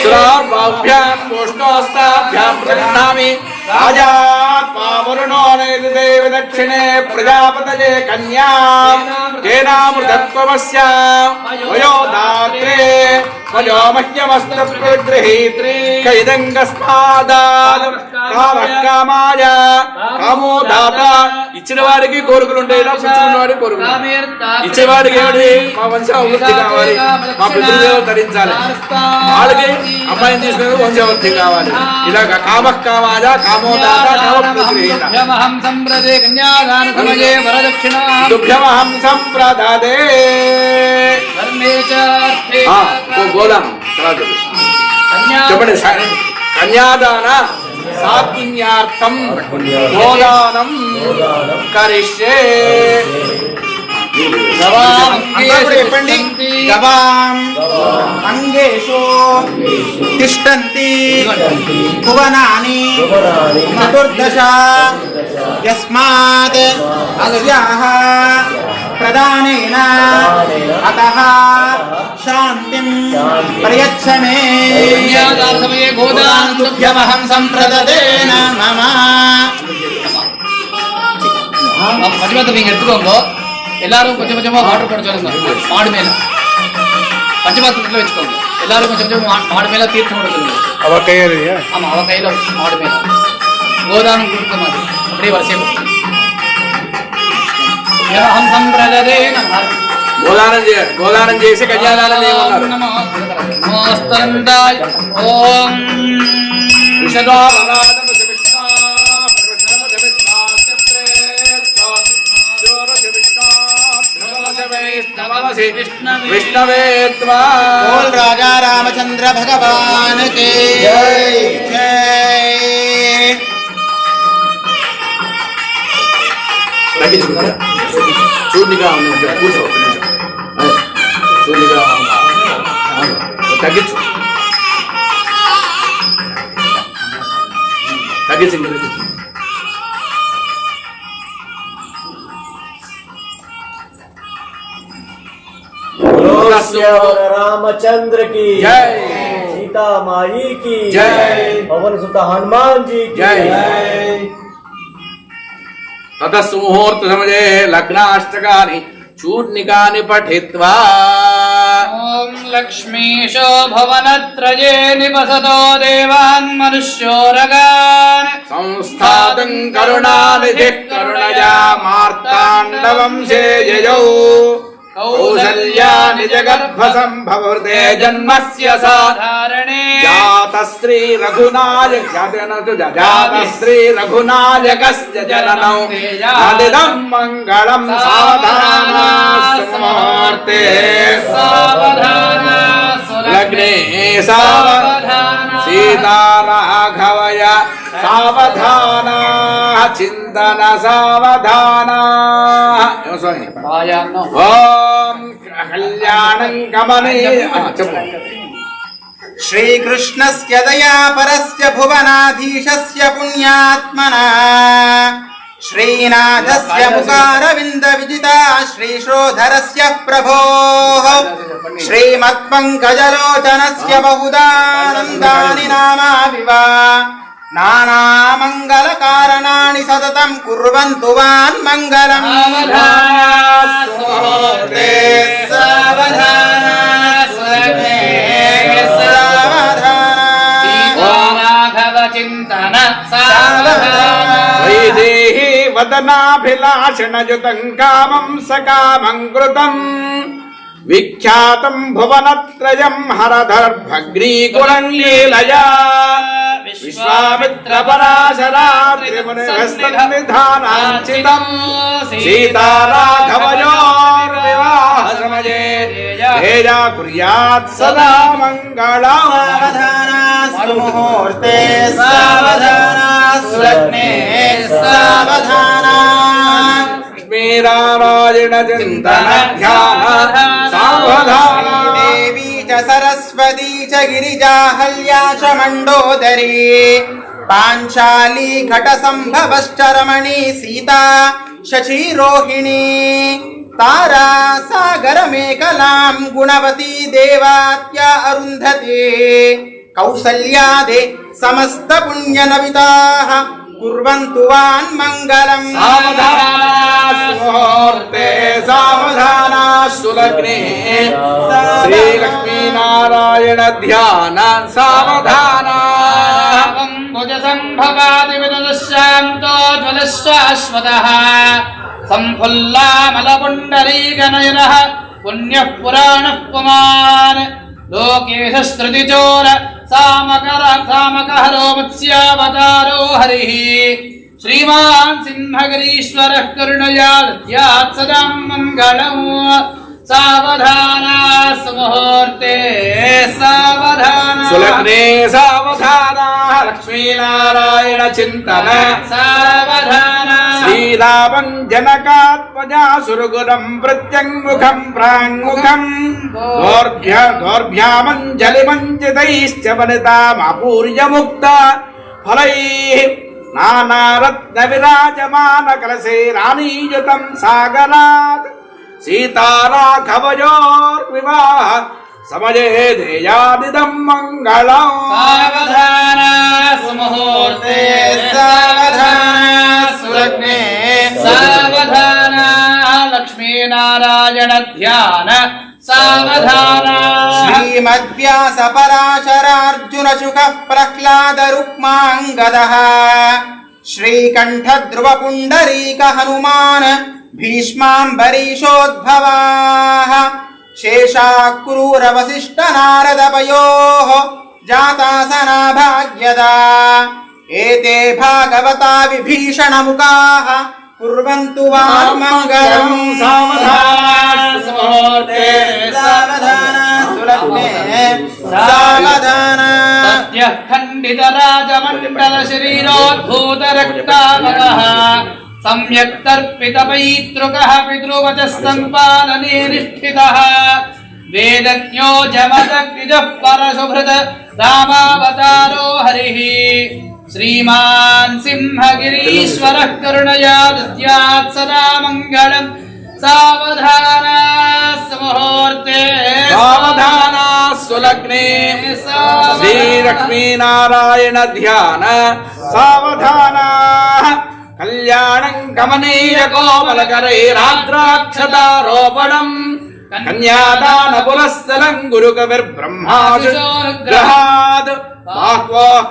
సురాభ్యాం పుష్కోస్తాభ్యాం ప్రగృహామి రాజాత్మావరుణో దేవి దక్షిణే ప్రజాపతయే కన్యా తేనామృతత్వమస్య వయోదాత్రే వయో మహ్యమస్త ప్రగృహీత్రీ కైదంగస్మాదాద్ కామకామాయ కామో దాత. ఇచ్చిన వాడికి కోరికలు ఉంటాయి, పుచ్చుకున్న వాడికి కోరికలు. ఇచ్చేవాడికి ఏమిటి? మా వంశాభివృద్ధి కావాలి, మా పితృదేవులు తరించాలి. వాళ్ళకి అమ్మాయిని తీసుకునే వంశాభివృద్ధి కావాలి. ఇలాగ కామకామాయ కామోదాత కామప్రగృహీత. దుభ్యమహం సంప్రదదే. చెప్పండి. కన్యాదాన సాత్పుణ్యార్థం గోదానం కరిష్యే. చెప్పండి. గవాం అంగేషు తిష్టంతి భువనాని చతుర్దశ యస్మాత్ అస్యాః ప్రదానేన అతః శాంతిం ప్రయచ్చ మే. కన్యాదానసమయే గోదానం తుభ్యమహం సంప్రదదేన మమ. பஞ்சமத்தை நீங்க எடுத்துக்கோங்க. எல்லாரும் கொஞ்சம் கொஞ்சமா வாட்டர் போட சொல்லுங்க. மாடு மேல பஞ்சபாத்திரத்துல வச்சுக்கோங்க. எல்லாரும் கொஞ்சம் கொஞ்சம் மாடு மேல தீர்த்தம் போட சொல்லுங்க. அவ கையிலையா? ஆமா, அவ கையில மாடு மேல கோதானம் கொடுத்த மாதிரி அப்படியே வரிசையா கொடுங்க. గోదానం చేసి కన్యాదానం చేయమన్నారు. ఓం श्री विष्णवे त्वा बोल राजा रामचंद्र भगवान के जय जय। చూడిగా కూర్చో చూడిగా తగ్గించు తగ్గించండి रामचंद्र की जय सीता माई की जय पवन सुत हनुमान जी की जय ततस्तु मुहूर्त समये लग्नाष्टकानि चूर्णिकानि पठित्वा ॐ लक्ष्मीशो भवनत्रये निवसतो देवान् मनुष्योरगान् संस्थातं करुणानिधिः करुणया मार्ताण्डवंशे ययौ कौसल्या निजगर्भसम्भवृते जन्मस्य साधारणे जातश्री रघुनायकस्य जननौ आदिदं मङ्गलं सावधाना सुमुहूर्ते सावधाना लग्ने सावधाना सीता राघवय सावधाना चिन्तन सावधाना ओम कल्याणं गमने श्रीकृष्णस्य दया परस्य भुवनाधीशस्य पुण्यात्मना श्रीनाथस्य मुखारविन्द विजिता श्रीश्रोधरस्य प्रभोः श्रीमत्पङ्कजलोचनस्य बहुदानन्दानि नामाविवा नानामङ्गलकारणानि सततं कुर्वन्तु वान्मङ्गलम् सावधाना चिंतन सावधाना वैदेही वदनाभिलाषणयुतं कामं सकामं कृतं विख्यातं भुवनत्रयं हरदर्भग्रीकुलं लीलया विश्वामित्रपराशरात्रिमुनिभिस्सन्निधानार्चितं सीताराघवयोर्विवाहसमये धेया कुर्यात् सदा मङ्गलम् सावधाना सुमुहूर्ते सावधाना सुलग्ने सावधाना लक्ष्मीनारायण चिन्तन ध्यान सावधाना देवी च सरस्वती च गिरिजाहल्या च मण्डोदरी पाञ्चाली घटसम्भवश्च रमणी सीता शचीरोहिणी तारा सागरमेकलां गुणवती देवात्या अरुन्धती कौसल्यादे समस्त पुण्यनविताः कुर्वन्तु वान्मङ्गलम् सावधानास्मुहूर्ते सावधाना सुलग्ने श्रीलक्ष्मीनारायण ध्यान सावधाना भुजसम्भवादि विदुश्यान्तो ज्वलश्वाश्वतः सम्फुल्लामलपुण्डरीकनयनः पुण्यः पुराणः पुमान् लोकेशश्रुतिचोर सामकहरो मत्स्यावतारो हरिः श्रीमान् सिंहगिरीश्वरः करुणया दद्यात् सदा मङ्गलम् सावधाना सुमुहूर्ते सावधाना सुलग्ने सावधाना लक्ष्मीनारायण चिन्तन सावधाना श्रीरामं जनकात्मजा सुरगुरं प्रत्यङ्मुखं प्राङ्मुखं दोर्भ्यामञ्जलिमञ्जितैश्च वनितामापूर्य मुक्ता फलैः नानारत्नविराजमानकलशैरानीयुतं सागरात् सीताराघवयोर्विवाह समये धेयादिदं मङ्गलम् सावधाना सुमुहूर्ते सावधाना सुलग्ने सावधाना लक्ष्मीनारायण ध्यान सावधाना श्रीमद्व्यास पराशरार्जुन शुकः प्रह्लाद रुक्माङ्गदः श्रीकण्ठ ध्रुव पुण्डरीक हनुमान् भीष्माम्बरीशोद्भवाः शेषाक्रूर वसिष्ठ नारद पयोः जातासना भाग्यदा एते भागवता विभीषण मुखाः कुर्वन्तु वान्मङ्गलम् सावधाना సుముహూర్తే సావధాన సులగ్నే సావధాన సద్యః ఖండిత రాజమండల శరీరోద్భూత రక్తావగః సమ్యక్ తర్పిత పైతృకః పితృవచః సంపాలనే నిష్ఠితః వేదజ్ఞో జమదగ్నిజః పరశుభృత రామావతారో హరిః శ్రీమాన్ సింహగిరీశ్వరః కరుణయా దద్యాత్ సదా మంగళం సావధాన ముహూర్తే సావధాన సులగ్నే శ్రీలక్ష్మీనారాయణ ధ్యాన సావధాన కళ్యాణం గమనీయ కోమలకరైరాద్రాక్షతారోపణం కన్యాదాన పురస్థలం గురుకవిర్బ్రహ్మాగ్రహాద్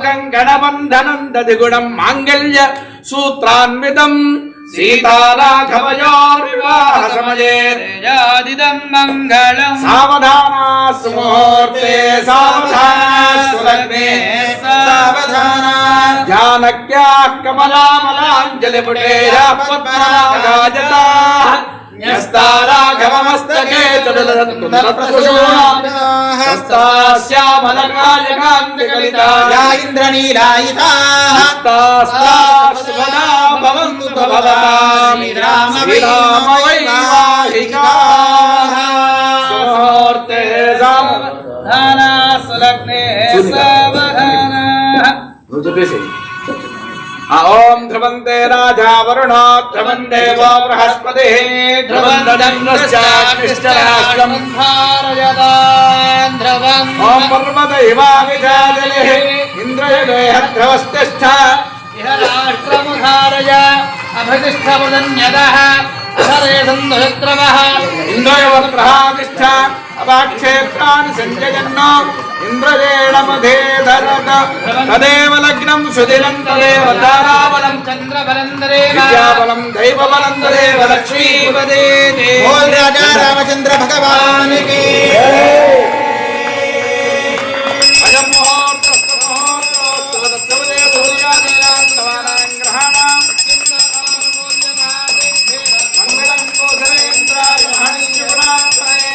కంకణబంధనం దధిగుణం మాంగళ్య సూత్రాన్వితం సీతారాఘవయోర్వివాహ సమయే తేజాదిదం మంగళం సావధాన సుముహూర్తే సావధాన సులగ్నే సావధాన జానక్యాః కమలామలాంజలిపుటేయా పద్మనాగాజతా న్యస్తారాఘవమస్తకే శ్యామలకాయకాంతికలితా యా ఇంద్రనీలాయితాః తాస్తాస్వదా భవంతు భవతాం శ్రీరామవైవాహికాః సుముహూర్తే సావధాన సులగ్నే సావధాన నువ్వు చెప్పేసి ఓం ధ్రువంతే రాజా వరుణో ధ్రువం దేవో బృహస్పతి ధ్రువంతరం ధ్రువం ఓం పర్వత ఇవావిజాజలి ఇంద్రయదేహ ధ్రువస్తిష్ఠ ఇహ రాష్ట్రముధారయ అభితిష్ఠముదన్యదః అధరే సంధుత్రవః ఇంద్రయవత్రహాతిష్ఠ అవాక్షేత్రాన్ని సంజయన్నో ఇంద్రజేణమధేధరత తదేవ లగ్నం సుదినం తదేవ తారాబలం చంద్రబలం తదేవ విద్యాబలం దైవబలం తదేవ లక్ష్మీపదే బోల్ రాజా రామచంద్ర భగవాన్ కి అయం ముహూర్తస్తు ముహూర్తోస్తు వదస్తవదే భూయాదేరాంతవానాం గ్రహాణాం మంగళం కోసలేంద్రాయ మహనీయగుణాత్మనే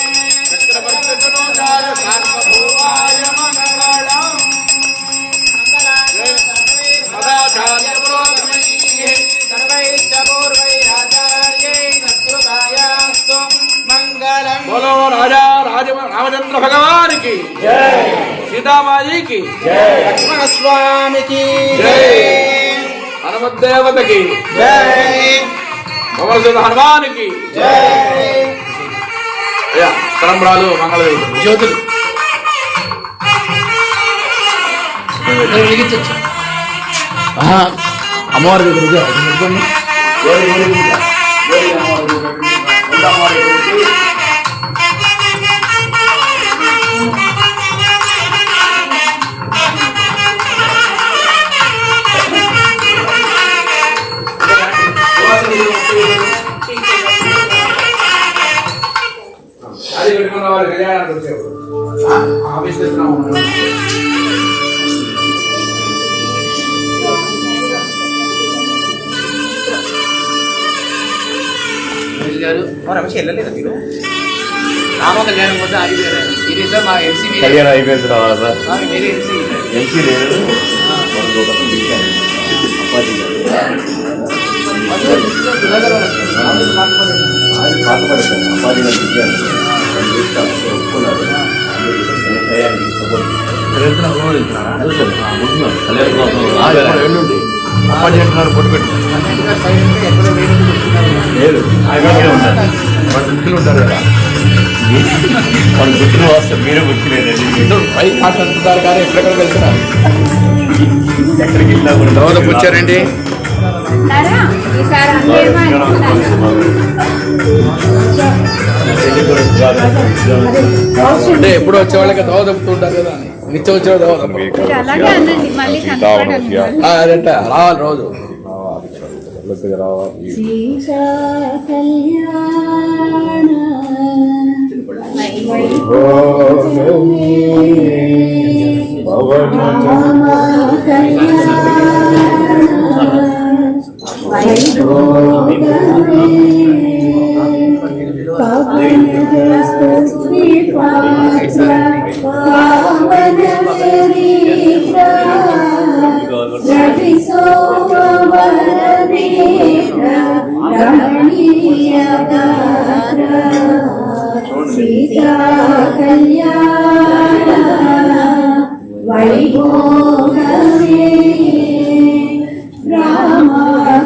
చక్రవర్తితనోజాయ సార్వభౌమాయ మంగళం సదాచార్య పురోగమై సర్వైశ్చ పూర్వైరాచార్యై నమస్కృతాయాస్తు మంగళం बोलो राजा रामचंद्र भगवान की जय सीतामाई की जय లక్ష్మణ స్వామికి जय हनुमद्देवत की జై पवन सुत हनुमान की జై అయ్యా తలంబ్రాలు మంగళ జ్యోతులు అమ్మవారి దగ్గర అది పెట్టుకున్న వారు కళ్యాణానికి వచ్చేవారు ఆఫీస్ గారు రమేష్ వెళ్ళలేదా మీరు రామ కళ్యాణం కోసం ఆగిపోయారు. ఇది సార్ మా ఎంసీ కళ్యాణం అయిపోయిన తర్వాత మీరే ఎంసీ ఎంసీ లేదు మనకు ఒక దిగాను. అప్పాజీ గారు. ఆయన పాటపడతాను అప్పాజీ గారు దిగాను. ఆయన చేస్తే అప్పుడు ఒప్పుకున్నారు. అందుకే టయానికి సపోర్ట్ అప్పాజీ అంటున్నారు పొట్టు పెట్టి లేదు ఆయన ఉంటారు మన గుర్తులు ఉంటారు కదా మన గుర్తులు వస్తే మీరే గుర్తులేదండి పై మాట్లాడుతున్నారు కానీ ఎక్కడెక్కడ వెళ్తున్నారు ఎక్కడికి వెళ్ళినా కూడా దోదపు వచ్చారండి ఈసారి అంటే ఎప్పుడు వచ్చే వాళ్ళకి దోవ తప్పుతుంటారు కదా అని నిత్యం వచ్చే దోవ తప్పు అలాగే అనండి మళ్ళీ కనపడండి అదంట రావాలి రోజు రావాలి సీతా కళ్యాణ వైభోగమే సీతా కళ్యాణ వైభోగమే రామ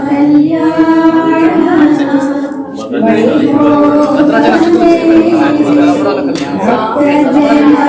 కళ్యాణ వైభోగమే సత్యజన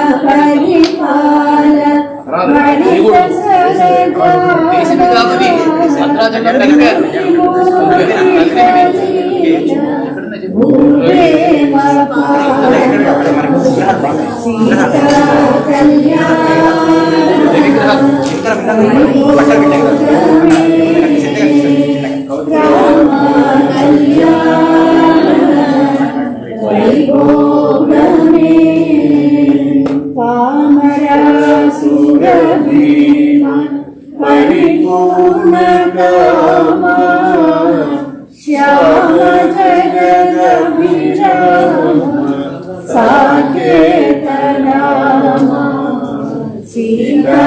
పరిపాల పరిపూర్ణ కామ శ్యామ జగద విరామ సాకేత రామ సీతా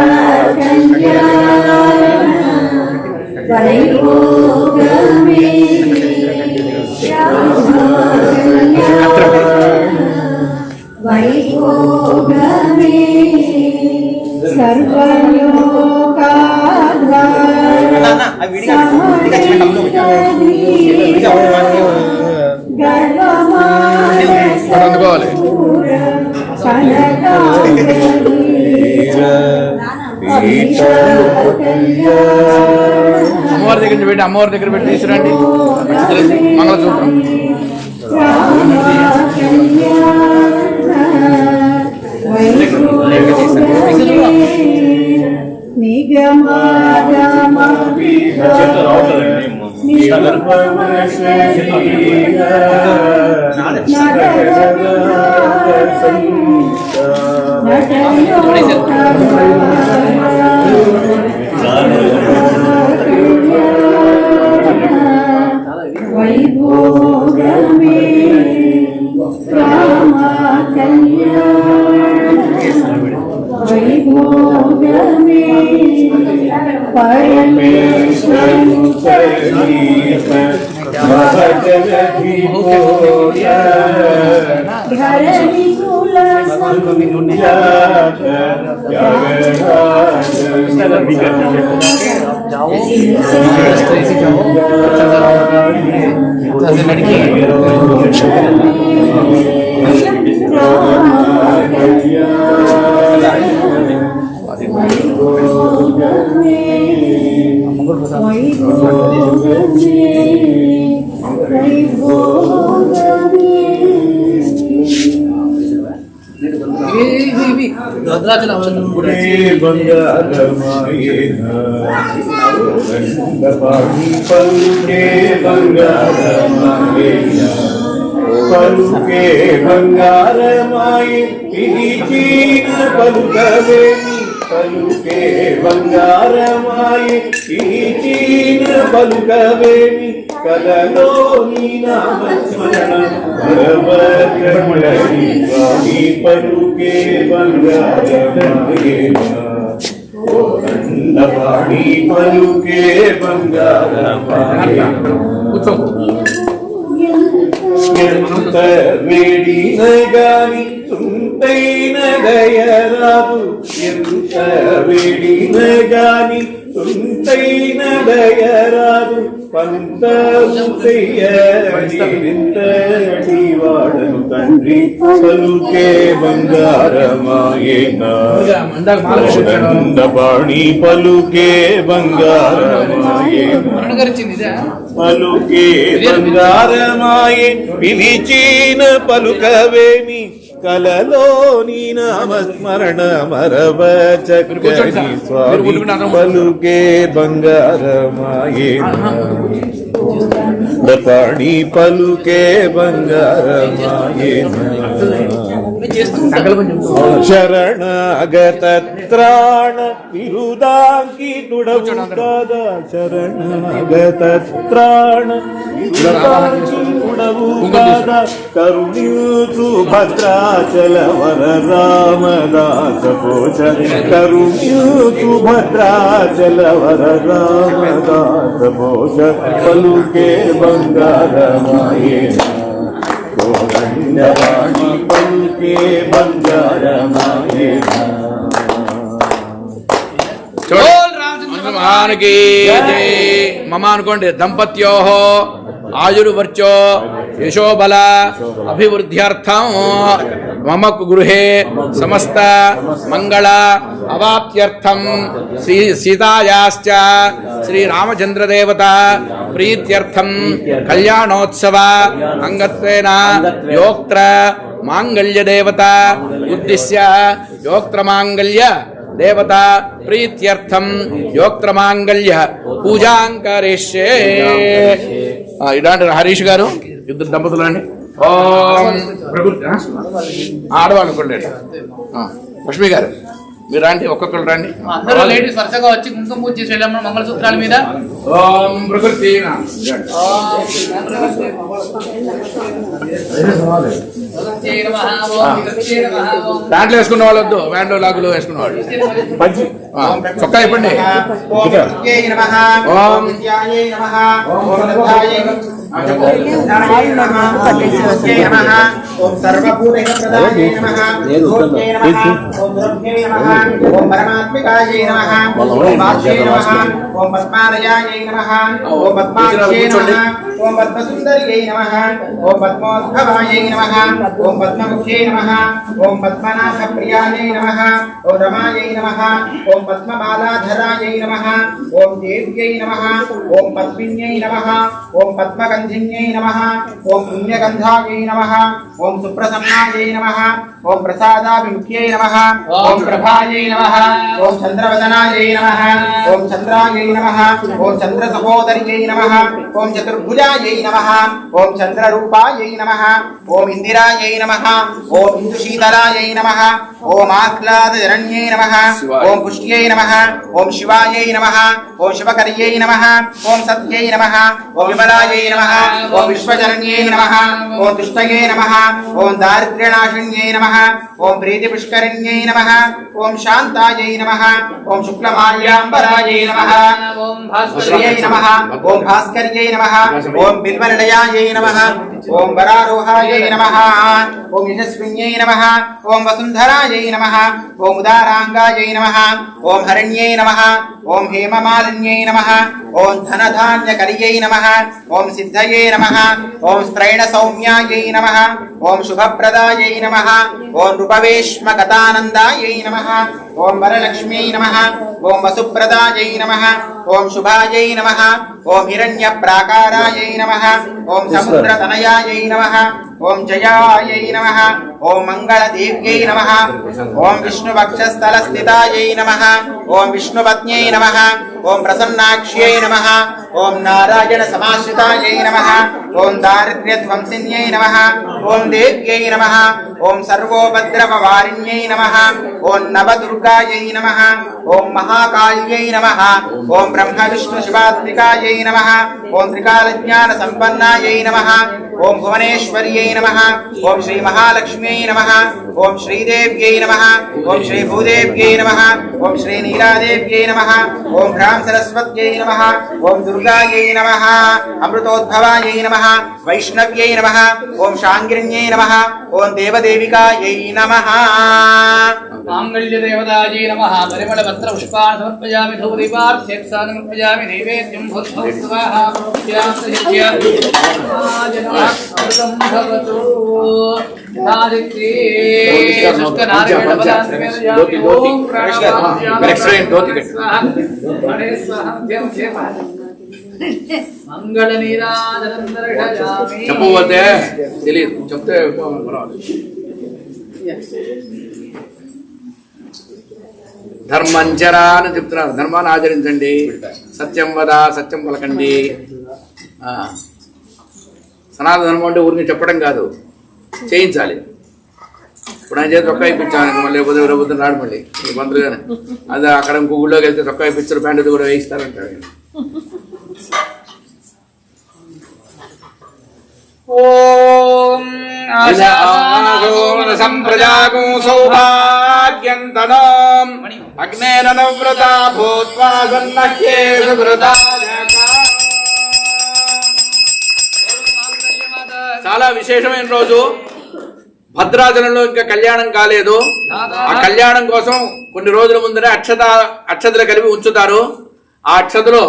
కళ్యాణ వైభోగమే శ్యామ కళ్యాణ వైభోగమే అమ్మవారి దగ్గర పెట్టి అమ్మవారి దగ్గర పెట్టి తీసుకురండి మంగళసూత్రం. వైభోగమే రామ కళ్యాణ వైభోగమే పరమేశ్వరు ధరణి కుల పలుకే బంగారమాయి పిలిచిన పలుకవేమి పలుకే బంగారమాయి పిలిచిన పలుకవేమి కలలో నీ నామస్మరణం పరమకృష్ణి స్వామి పలుకే బంగారమాయి దండపాణి పలుకే బంగారమాయి ఎంత వేడిన గాని సుంతైన దయరాదు ఎంత వేడిన గాని సుంతైన దయరాదు పంతము చెయ్యంతటి వాడను తండ్రి పలుకే బంగారమాయేనా దండపాణి పలుకే బంగారమాయేనా పలుకే బంగారమాయే పిలిచిన పలుకవేమి కలలో నీ నామస్మరణ మరవ చక్కని స్వామి పలుకే బంగారమాయే పాణి పలుకే బంగారమాయే శరణాగత త్రాణ విరుదాంకితుడవు కదా శరణాగత త్రాణ విరుదాంకితుడవు దేవుడవు కాదా కరుణ్యూతు భద్రాచల వర రామదాస పోష కరుణ్యూతు భద్రాచల వర రామదాస పోష పలుకే బంగారమాయే గోవిందవాణి పలుకే బంగారమాయే హనుమానికి జై. మమ అనుకోండి. దంపత్యో ఆయుర్వర్చో యశోబల అభివృద్ధ్యర్థం మమ గృహే సమస్త మంగళ అవాప్త్యర్థం శ్రీ సీతాయాశ్చ శ్రీరామచంద్రదేవత ప్రీత్యర్థం కళ్యాణోత్సవ అంగత్వేన యోక్త్ర మాంగళ్య దేవత ఉద్దిశ్య యోక్త్ర మాంగళ్య దేవత ప్రీత్యర్థం యోక్త్రమాంగళ్య పూజాంకరిష్యే. ఇలాంటి హరీష్ గారు ఇద్దరు దంపతులు అండి. ఓం ప్రకృతి ఆడవాళ్ళు అనుకోండి. లక్ష్మి గారు మీరు రండి, ఒక్కొక్కరు రండి. అందరూ లేడీస్ వరుసగా వచ్చి కుంకుమ పూజ చేసి వెళ్ళాము మంగళసూత్రాల మీద. ఓం ప్రకృతి ప్యాంట్లు వేసుకున్న వాళ్ళు వద్దు, ప్యాంటు లాగులు వేసుకున్న వాళ్ళు. చొక్కా ఇప్పండి. ఓం పరమాత్మికాయై నమః. ఓం వాచ్యై నమః. ఓం పద్మాలయాయై నమః. ఓం పద్మాక్షై నమః. ఓం పద్మసుందర్యై నమః. ఓం పద్మోద్భవాయై నమః. ఓం పద్మముఖ్యై నమః. ఓం పద్మనాభప్రియాయై నమః. ఓం రమాయై నమః. ఓం పద్మమాలాధరాయై నమః. ఓం దేవ్యై నమః. ఓం పద్మిన్యై నమః. ఓం పద్మగంధిన్యై నమః. ఓం పుణ్యగంధాయై నమః. ఓం సుప్రసన్నాయై నమః. ఓం ప్రసాదాభిముఖ్యై నమః. ఓం ప్రభాయై నమః. ఓం చంద్రవదనాయై నమః. ఓం చంద్రాయై నమః. ఓం చంద్రసహోదర్యై నమః. ఓం చతుర్భుజాయై నమః. ఓం చంద్రరూపాయై నమః. ఓం ఇందిరాయై నమః. ఓం ఇందుశీతలాయై నమః. ఓం ఆహ్లాదజరణ్యై నమః. ఓం పుష్ట్యై నమః. ఓం శివాయై నమః. ఓం శివకర్యై నమః. ఓం సత్యై నమః. ఓం విమలాయై నమః. ఓం విశ్వజనన్యై నమః. ఓం తుష్టయే నమః. ఓం దారిద్ర్యనాశిన్యై నమః. ఓం ప్రీతిపుష్కరిణ్యై నమః. ఓం శాంతాయై నమః. ఓం శుక్లమాల్యాంబరాయై నమః. ఓం భాస్కర్ శ్రీయై నమః. ఓం భాస్కర్యై నమః. ఓం బిల్వనిలయాయై నమః. ఓం వరారోహాయై నమః. ఓం యశస్విన్యై నమః. ఓం వసుంధరాయై నమః. ఓం ఉదారాంగాయై నమః. ఓం హరణ్యై నమః. ఓం హేమమాలిన్యై నమః. ఓం ధనధాన్యకర్యై నమః. ఓం సిద్ధయే నమః. ఓం స్త్రైణ సౌమ్యాయై నమః. ఓం శుభప్రదాయై నమః. ఓం నృపవేష్మగతానందాయై నమః. ఓం వరలక్ష్మ్యై నమః. ఓం వసుప్రదాయై నమః. ఓం శుభాయై నమః. ఓం హిరణ్యప్రాకారాయై నమః. ఓం సముద్రతనయాయై నమః. ఓం జయాయై నమః. ఓం మంగళదేవ్యై నమః. ఓం విష్ణువక్షస్థలస్థితాయై నమః. ఓం విష్ణుపత్న్యై నమః. ఓం ప్రసన్నాక్ష్యై నమః. ఓం నారాయణ సమాశ్రితాయై నమః. ఓం దారిద్ర్యధ్వంసిన్యై నమః. ఓం దేవ్యై నమః. ఓం సర్వోపద్రవవారిణ్యై నమః. ఓం నవదుర్గాయై నమః. ఓం మహాకాళ్యై నమః. ఓం బ్రహ్మ విష్ణు శివాత్మికాయై నమః. ఓం త్రికాలజ్ఞాన సంపన్నాయై నమః. ఓం భువనేశ్వర్యై నమః. ఓం శ్రీ మహాలక్ష్మ్యై నమః. ఓం శ్రీదేవ్యై నమః. ఓం శ్రీ భూదేవ్యై నమః. ఓం శ్రీ నీలాదేవ్యై నమః. ఓం భ్రాం సరస్వత్యై నమః. ఓం దుర్గాయై నమః. అమృతోద్భవాయై నమః. వైష్ణవ్యై నమః. ఓం శాంగిన్యై నమః. ఓం దేవదేవికాయై నమః. మాంగళ్యదేవతాయై నమః. పరిమళపత్ర పుష్పాన్ని సమర్పయామి. ధూపదీపార్థ్యక్షాన్ని సమర్పయామి. నైవేద్యం భూత్వః స్వాహా. అమృతం భవతు. నాదిత్రే శుష్కనారాయణ పదార్థమేదయామి. ఓం మంగళ నీరాజనం దర్శయామి. చెప్పవద్దే తెలియదు, చెప్తే ధర్మంచరా అని చెప్తున్నారు. ధర్మాన్ని ఆచరించండి. సత్యం వద, సత్యం పలకండి. సనాతన ధర్మం అంటే ఊరికి చెప్పడం కాదు, చేయించాలి. ఇప్పుడు ఆయన చేతి చొక్కా ఇప్పించాను, మళ్ళీ రేపు రాడు మళ్ళీ ఈ మంత్రులు. అది అక్కడ ఇంకో గుళ్ళోకి వెళ్తే చొక్కా ఇప్పించారు, ప్యాంటు కూడా వేయిస్తారంటారు. ఓం సంప్రజాగో సౌభాగ్యంతనం అగ్నేరనవ్రత భూత్వా సన్నహ్యే చాలా విశేషమైన రోజు. భద్రాచలంలో ఇంకా కళ్యాణం కాలేదు. ఆ కళ్యాణం కోసం కొన్ని రోజుల ముందరే అక్షతలు కలిపి ఉంచుతారు. ఆ అక్షతలు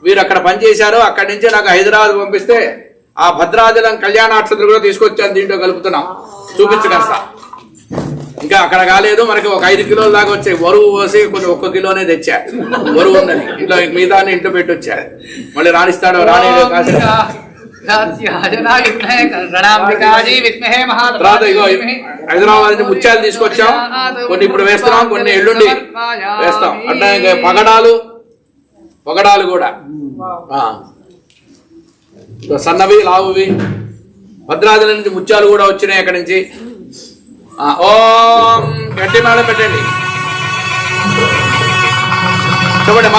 వీరు అక్కడ పనిచేశారు. అక్కడి నుంచి నాకు హైదరాబాద్ పంపిస్తే ఆ భద్రాచలం కళ్యాణ అక్షతలు కూడా తీసుకొచ్చాను. దీంట్లో కలుపుతున్నాం, చూపించగస్తా. ఇంకా అక్కడ కాలేదు. మనకి ఒక 5 కిలోల దాకా వచ్చాయి. వరువు పోసి కొన్ని 1 కిలోనే తెచ్చా. వరువు ఉందని ఇంట్లో మిగతా ఇంట్లో పెట్టి వచ్చా. మళ్ళీ రాణిస్తాడో రాణి హైదరాబాద్ నుంచి ముత్యాలు తీసుకొచ్చాం. కొన్ని ఇప్పుడు వేస్తున్నాం, కొన్ని ఎల్లుండి వేస్తాం. అంటే పొగడాలు కూడా సన్నవి లావువి. భద్రాచలం నుంచి ముత్యాలు కూడా వచ్చినాయి అక్కడి నుంచి. ఓం గట్టి మేళం పెట్టండి. చూడండి.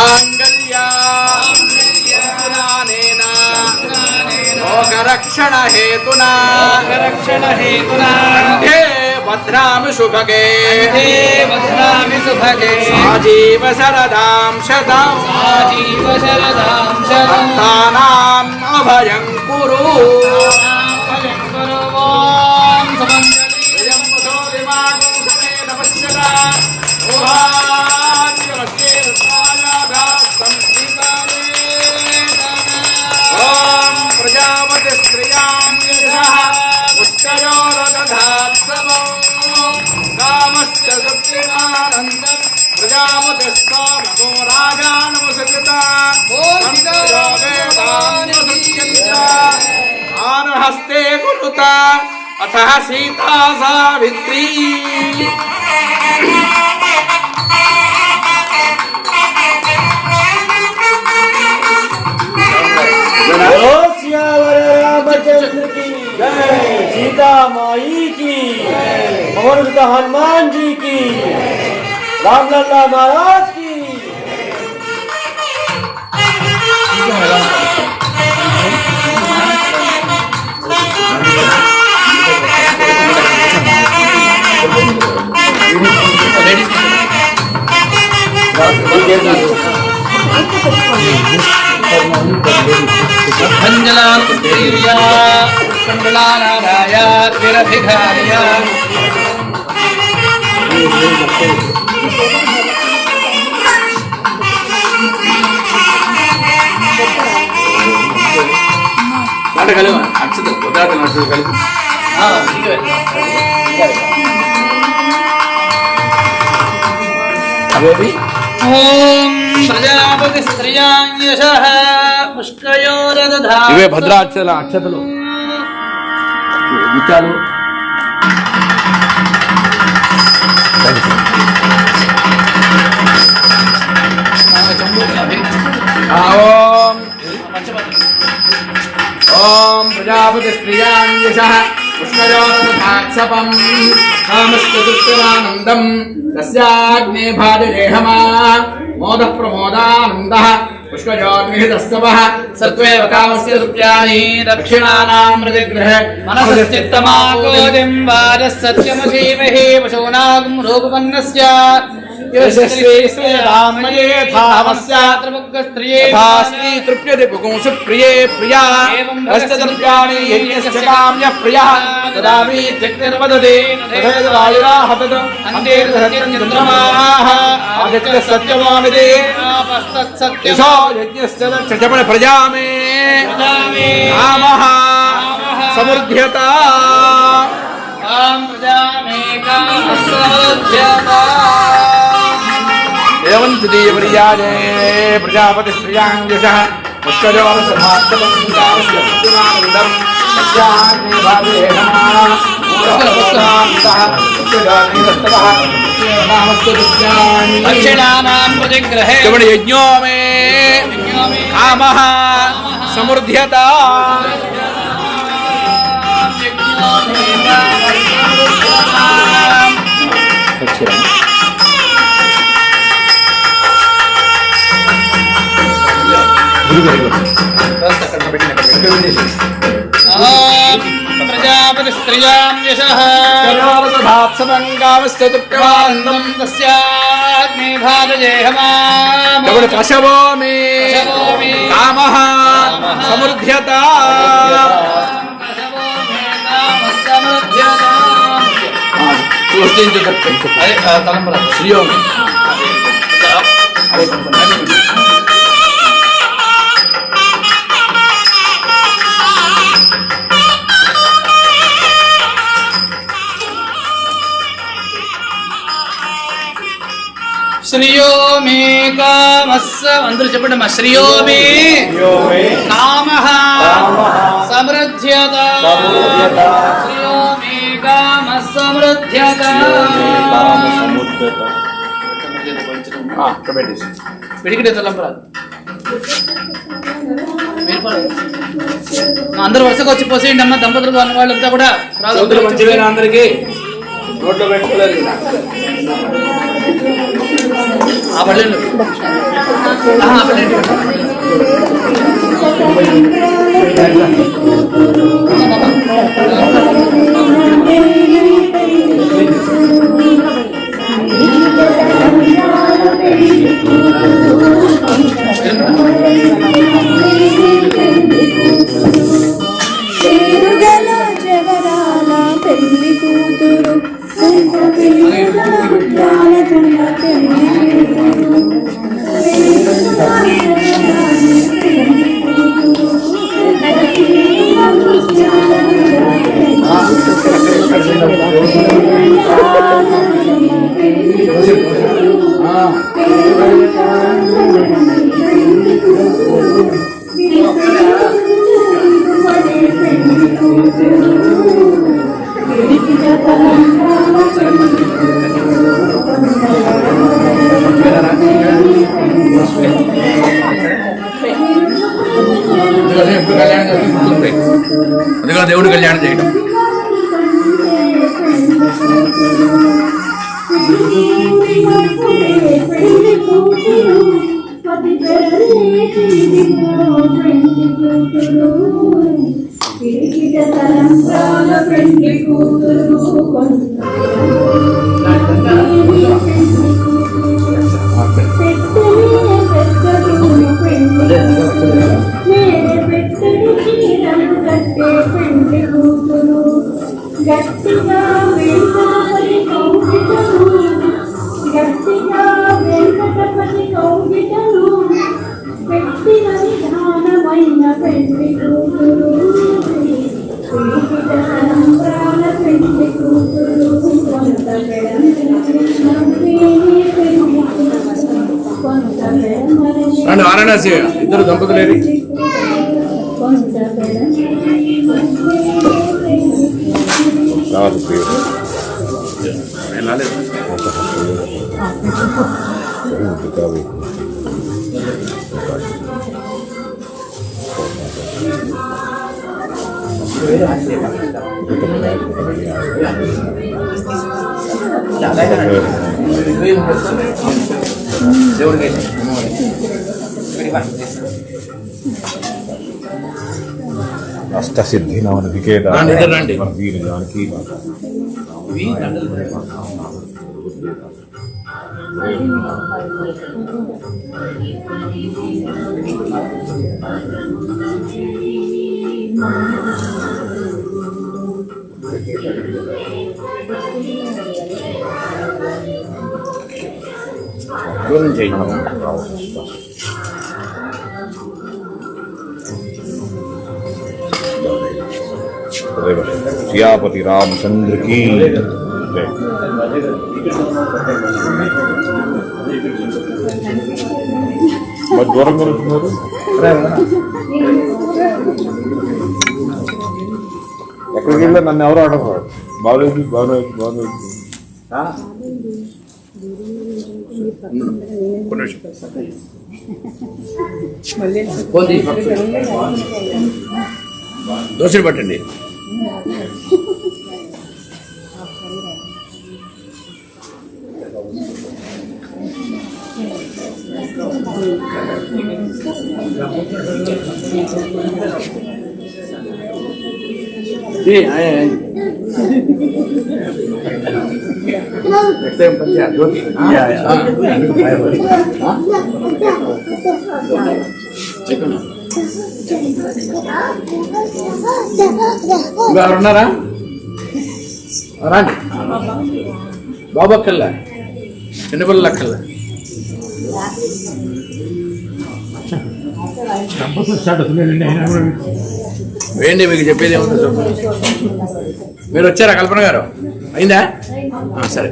రక్షణ హేతునా భద్రామి శుభగే సాజీవ శరదాం శతం సంతానాం అభయం కురు. హస్తే కురుత అథ సీతా సావిత్రీ. रामचंद्र की जय, सीता माई की, पवन सुत हनुमान जी की, रामलला महाराज की. ప్రజాపతి స్త్రియాన్యశః పుష్కయోరదధాతు. ఇవే భద్రాచల అక్షతలు ముత్యాలు. ఓం ప్రజాపతి స్త్రియాన్యశః పుష్కయోరదధాత్సపం కామస్తదుత్తరానందం తస్యాగ్నే భాజరేహమా మోద ప్రమోదానందః పుష్కయోర్నిహితస్తవః సత్వేవ కామస్య సుప్యాని దక్షిణానాం ప్రతిగ్రహ మనసశ్చిత్తమాకోదిం వాజః సత్యమధీమహి వశోనాగం రూపవన్నస్య తృప్యతే పుంసు ప్రియే ప్రియా అష్టద్రవ్యాణి యజ్ఞస్య కామ్యః ప్రియః తదామి త్యక్తిర్వదతి తథైవాయురాహతః అంతే సత్యచంద్రమాః ఆదిత్య సత్యమామితి యశో యజ్ఞస్య చచపణ ప్రజామే కామః సమృద్ధ్యత. एवं तृतीय पर्याये प्रजापति श्रियांगशः पुष्कजोरसभात्मकं सत्याग्ने भावे नमः दक्षिणानां प्रतिग्रहे यज्ञो मे कामः समृद्ध्यता. ఓం ప్రజాపతిస్త్రియాం యశః ప్రజాపతిభాప్సమంగామస్తృప్యవానందం తస్యాగ్నే భాగజేహమాం పశవో మే పశవో మే కామః సమృద్ధ్యత శ్రీయోగి శ్రియో మే కామస్స అందరూ చెప్పండి మా శ్రియో మే కామః సమృద్ధ్యత శ్రియో మే కామః సమృద్ధ్యత పిడికిడే తలంపరాదు అందరూ వరుసగా వచ్చి పోసేయండి అమ్మ దంపతులు అన్న వాళ్ళంతా కూడా చౌదరి మంచివేనా అందరికి నోట్లో పెట్టుకోలేదు ఆ పల్లెలు పేరుగల జగరాల పెళ్లి కూతురు అందుకని దేవుడు కళ్యాణం చేయడం గట్టిగా వెంకటపతి కౌగిటలు పెట్టిన విధానమైన పెళ్లి కూతురు పెళ్లి కూతురు కొంత అండ్ వారణాసి ఇద్దరు దంపతులేరి కొంత అష్టసిద్ధి నవనికేత రండి వీరు జానకి సియాపతి రామచంద్ర की మరి దూరంగా ఉంటున్నారు ఎక్కడికి వెళ్ళా నన్ను ఎవరు ఆడతారు బాగలేదు బాగలేదు బాగలేదు దోశలు పట్టండి ఉన్నారా? రండి బాబు అక్కల్లా చిన్న పిల్లలు అక్కల్లా వేయండి. మీకు చెప్పేది ఏముందో చూపు. మీరు వచ్చారా కల్పన గారు? అయిందా? సరే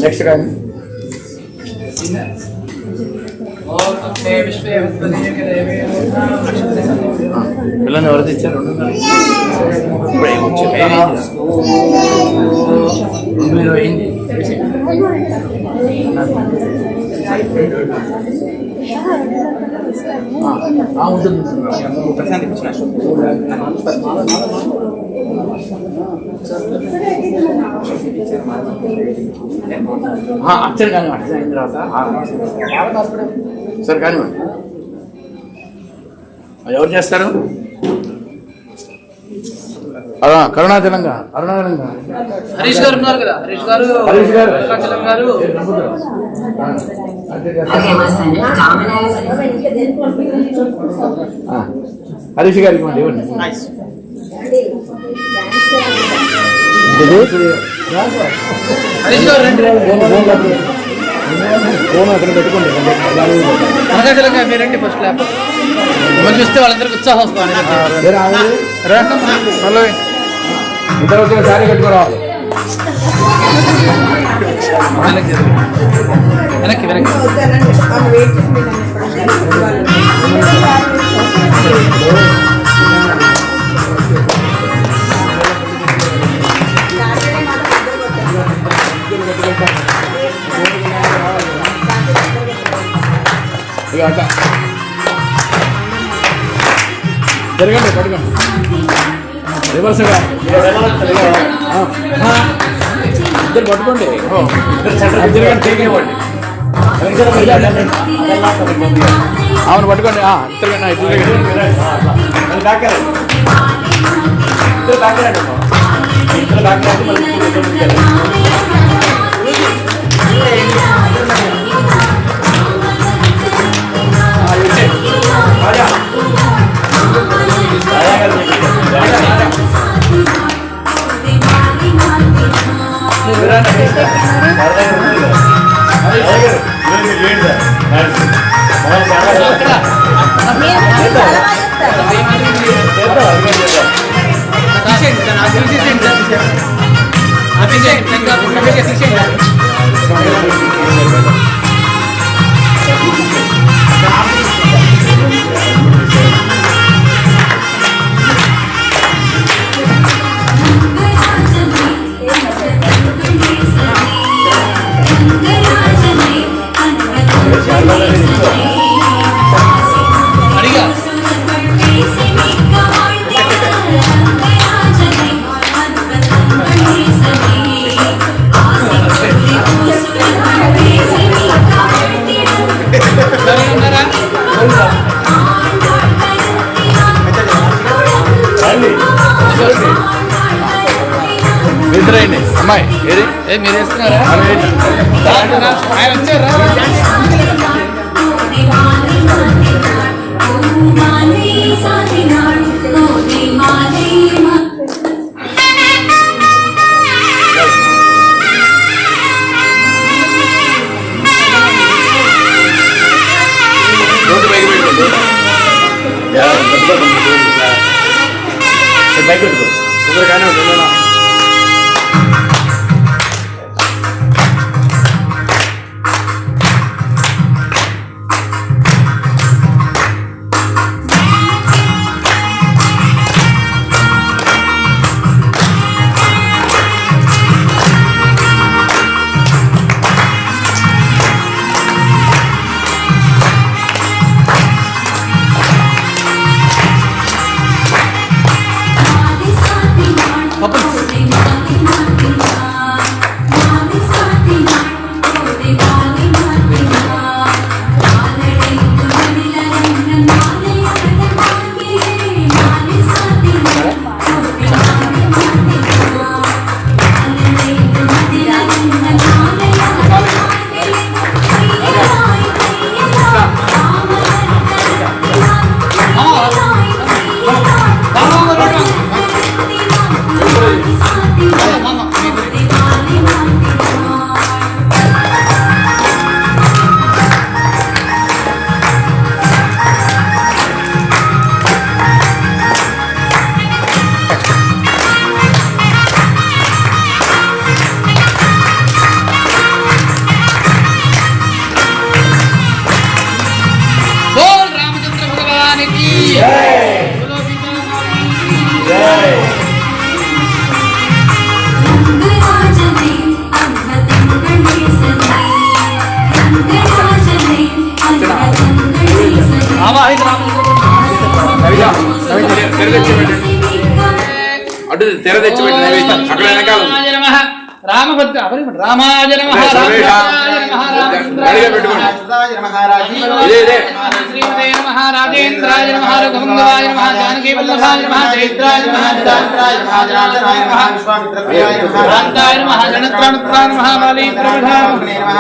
నెక్స్ట్ కానీ పిల్లల్ని ఎవరు తెచ్చారు? అక్షరం కానీ అక్షరం అయిన తర్వాత సరే కానివ్వండి. ఎవరు చేస్తారు? కరుణా తెలంగాణ హరీష్ గారు ఉన్నారు కదా, హరీష్ గారు హరీష్ గారికి ఇవ్వండి. హరీష్ గారు రండి. మీరండి ఫస్ట్ ల్యాబ్ మిమ్మల్ని చూస్తే వాళ్ళందరికీ ఉత్సాహం వస్తుంది. ఇద్దరు వచ్చిన సారీ కట్టుకోరావాలి. వెనక్కి జరగండి, పట్టుకోండి. రివర్స్గా ఇద్దరు పట్టుకోండి. జరగండి, అవును పట్టుకోండి. ఇద్దరు ఇద్దరండి. అమ్మాయి ఏది మీరు వేస్తున్నారా? ఆయన వచ్చారా? బైక్ పెట్టుకో కానీ అటు తెర తెచ్చిపెట్టి నైవేద్యం అక్కడ వెనకాల రామభద్ర రామాయ నమః శ్రీమతే నమః రాజేంద్రాయ నమః రఘుమంగళాయ నమః జానకీ వల్లభాయ నమః చైత్రాయ నమః జయంత్రాయ నమః జనార్దనాయ నమః విశ్వామిత్రాయ నమః జనత్రాయ నమః బాలీ ప్రభావే నమః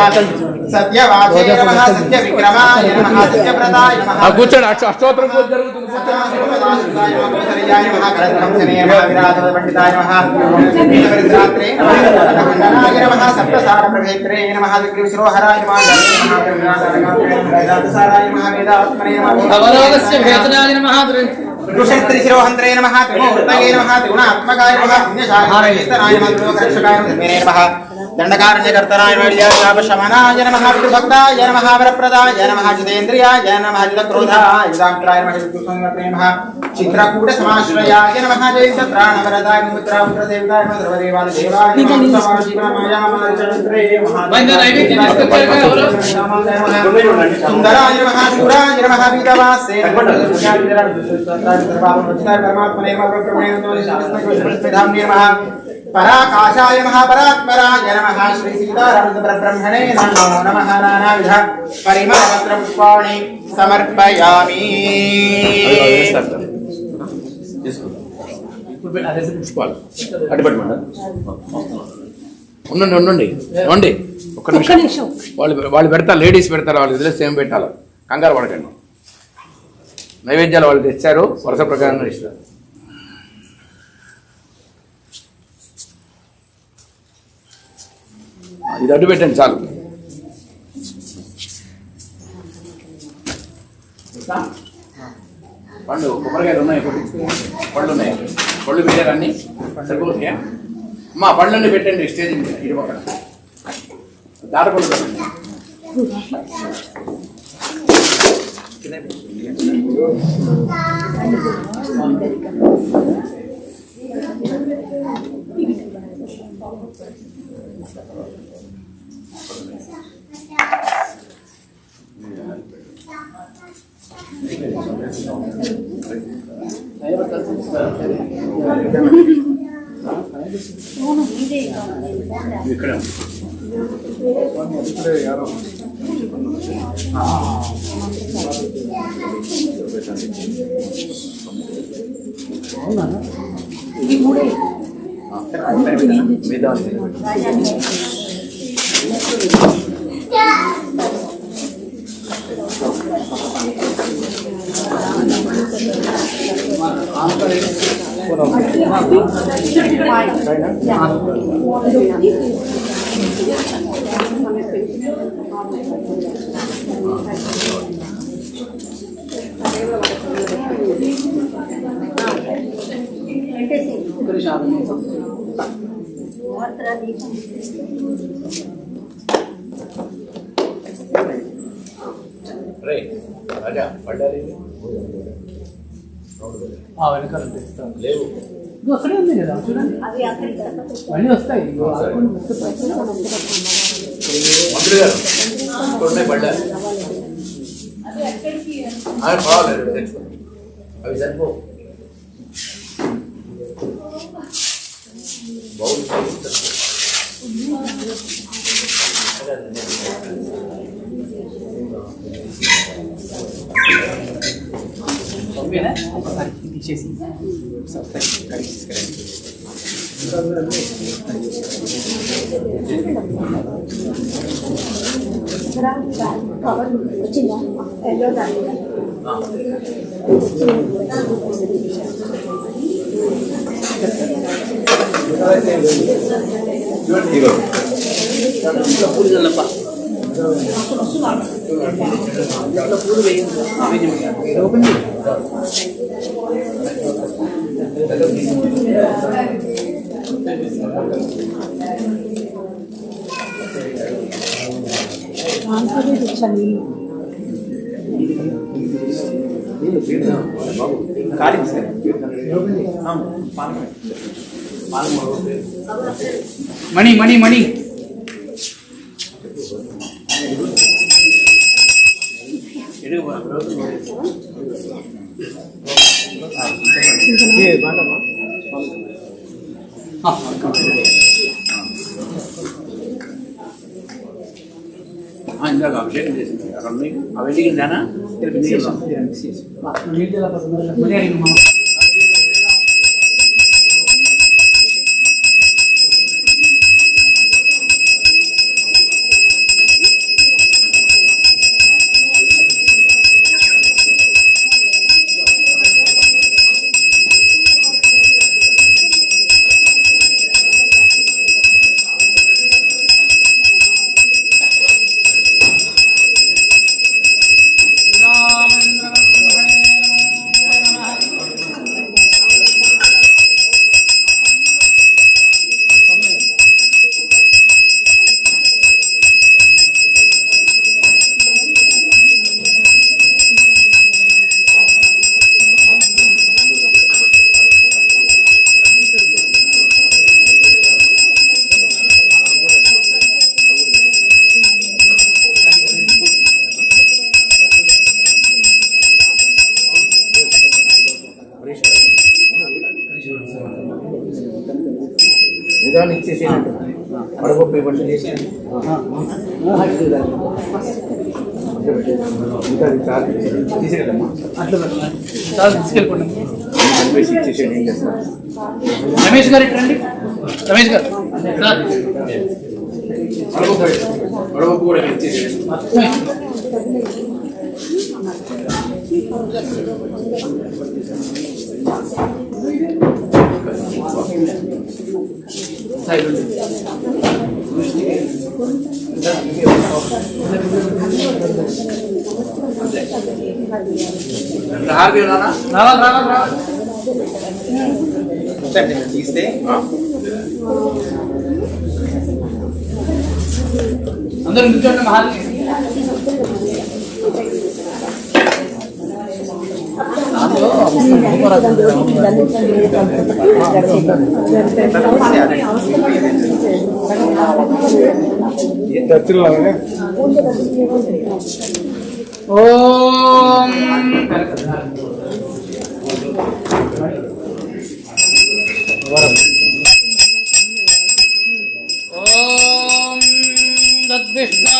సత్యవాచే నమః సత్య విక్రమాయ నమః సత్యవ్రతాయ నమః కూర్చోండి అష్టోత్తరం పూజ జరుగుతుంది పండితాయ నమః వీరవరిద్రాత్రే నమః సప్తసార ప్రభేత్రే నమః విగ్రహశిరోహరాయ నమః వేదాంతసారాయ నమః వేదాత్మనే నమః భవరోగస్య భేతనాయ నమః త్రిశిరోహంత్రే నమః త్రిమూర్తయే నమః త్రిగుణాత్మకాయ నమః పుణ్యశాలీతనాయ నమః లోకరక్షకాయ నమః దండకారణ్యకర్తనాయ శమనాయ నమః భక్తాయ నమః వరప్రదాయ నమః జితేంద్రియాయ నమః జితక్రోధాయ జితాంతరాయ నమః జితకృష్ణాయ నమః చిత్రకూట సమాశ్రయాయ నమః జయంత ప్రాణవరదాయ ముద్రాపుత్రదేవతాయ నమః ధ్రువదేవాయ దేవాయ నమః సమాజీవమాయామాచంద్రే సుందరాయ నమః శూరాయ నమః విదవాసే పరమాత్మనే నమః పరాకాశాయ నమః పరాత్మరాయ నమః శ్రీ సీతారామచంద్రబ్రహ్మణే నమో నమః నానావిధ పరిమళపత్ర పుష్పాణి సమర్పయామి. ఉండండి ఉండండి ఇవ్వండి ఒక్క నిమిషం. వాళ్ళు పెడతారు, లేడీస్ పెడతారు, వాళ్ళు వదిలేస్తే ఏం పెట్టాలి, కంగారు పడకండి. నైవేద్యాలు వాళ్ళు తెచ్చారు, వరుస ప్రకారంగా ఇస్తారు. ఇది అడ్డు పెట్టండి చాలు. పండు కొబ్బరికాయలు ఉన్నాయి, పళ్ళు ఉన్నాయి, పళ్ళు పెట్టారు అన్ని సరిపోతున్నాయా అమ్మా? పళ్ళన్నీ పెట్టండి స్టేజ్ మీద ఇటు పక్కన దాటపళ్ళు పెట్టండి. ఇక్కడ రాజా పడ్డాలి వెనకాల లేవు, అక్కడే ఉంది కదా చూడండి, మళ్ళీ వస్తాయి. మంత్రి గారు పడ్డారు, పర్వాలేదు తెచ్చుకోండి, అవి సరిపో. తీసేసి మణి మణి మణి ఎడుగు ఇందాక అభిషేకం చేసింది అవన్నీ కిందానా నిదాన్ని ఇచ్చేసేయండి వడగొప్ప ఇవ్వండి చేసి తీసేదమ్మా తీసుకెళ్ళిపోండి. ఇచ్చేసేయండి ఏం చేస్తారు రమేష్ గారు ఇట్రండి. రమేష్ గారు సార్ వడగొప్ప కూడా ఇచ్చేసేయండి తీస్తే అందరూ కూర్చోండి. మహారాజ్ ఓం ఓం తద్విష్ణు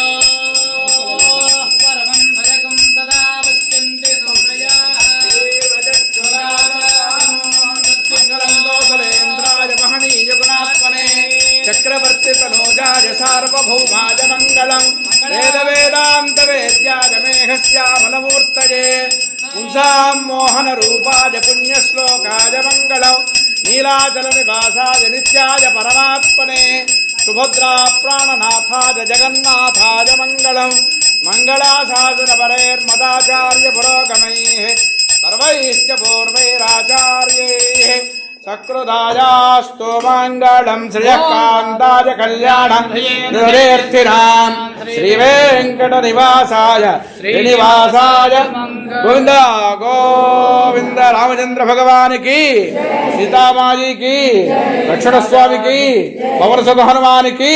పరమం భజకం సదా పశ్యంతి చక్రవర్తి తనోజాయ సార్వభౌమాయ మంగళం వేద వేదాంత వేద్యాయ మేఘశ్యామలమూర్తయే పుంసాం మోహన రూపాయ పుణ్యశ్లోకాయ మంగళం నీలాచల నివాసాయ నిత్యాయ పరమాత్మనే సుభద్రా ప్రాణనాథాయ జగన్నాథాయ మంగళం మంగళాశాసన పరైర్మదాచార్య పురోగమైః సర్వైశ్చ పూర్వైరాచార్యైః సకృదాయాస్తు మంగళం శ్రియకాంతాయ కళ్యాణం హృదయేర్థినాం శ్రీ వెంకట నివాసాయ శ్రీనివాసాయ గోవింద గోవింద రామచంద్ర భగవానికి సీతామాయికి లక్ష్మణ స్వామికి పవన సుఖ హనుమానికి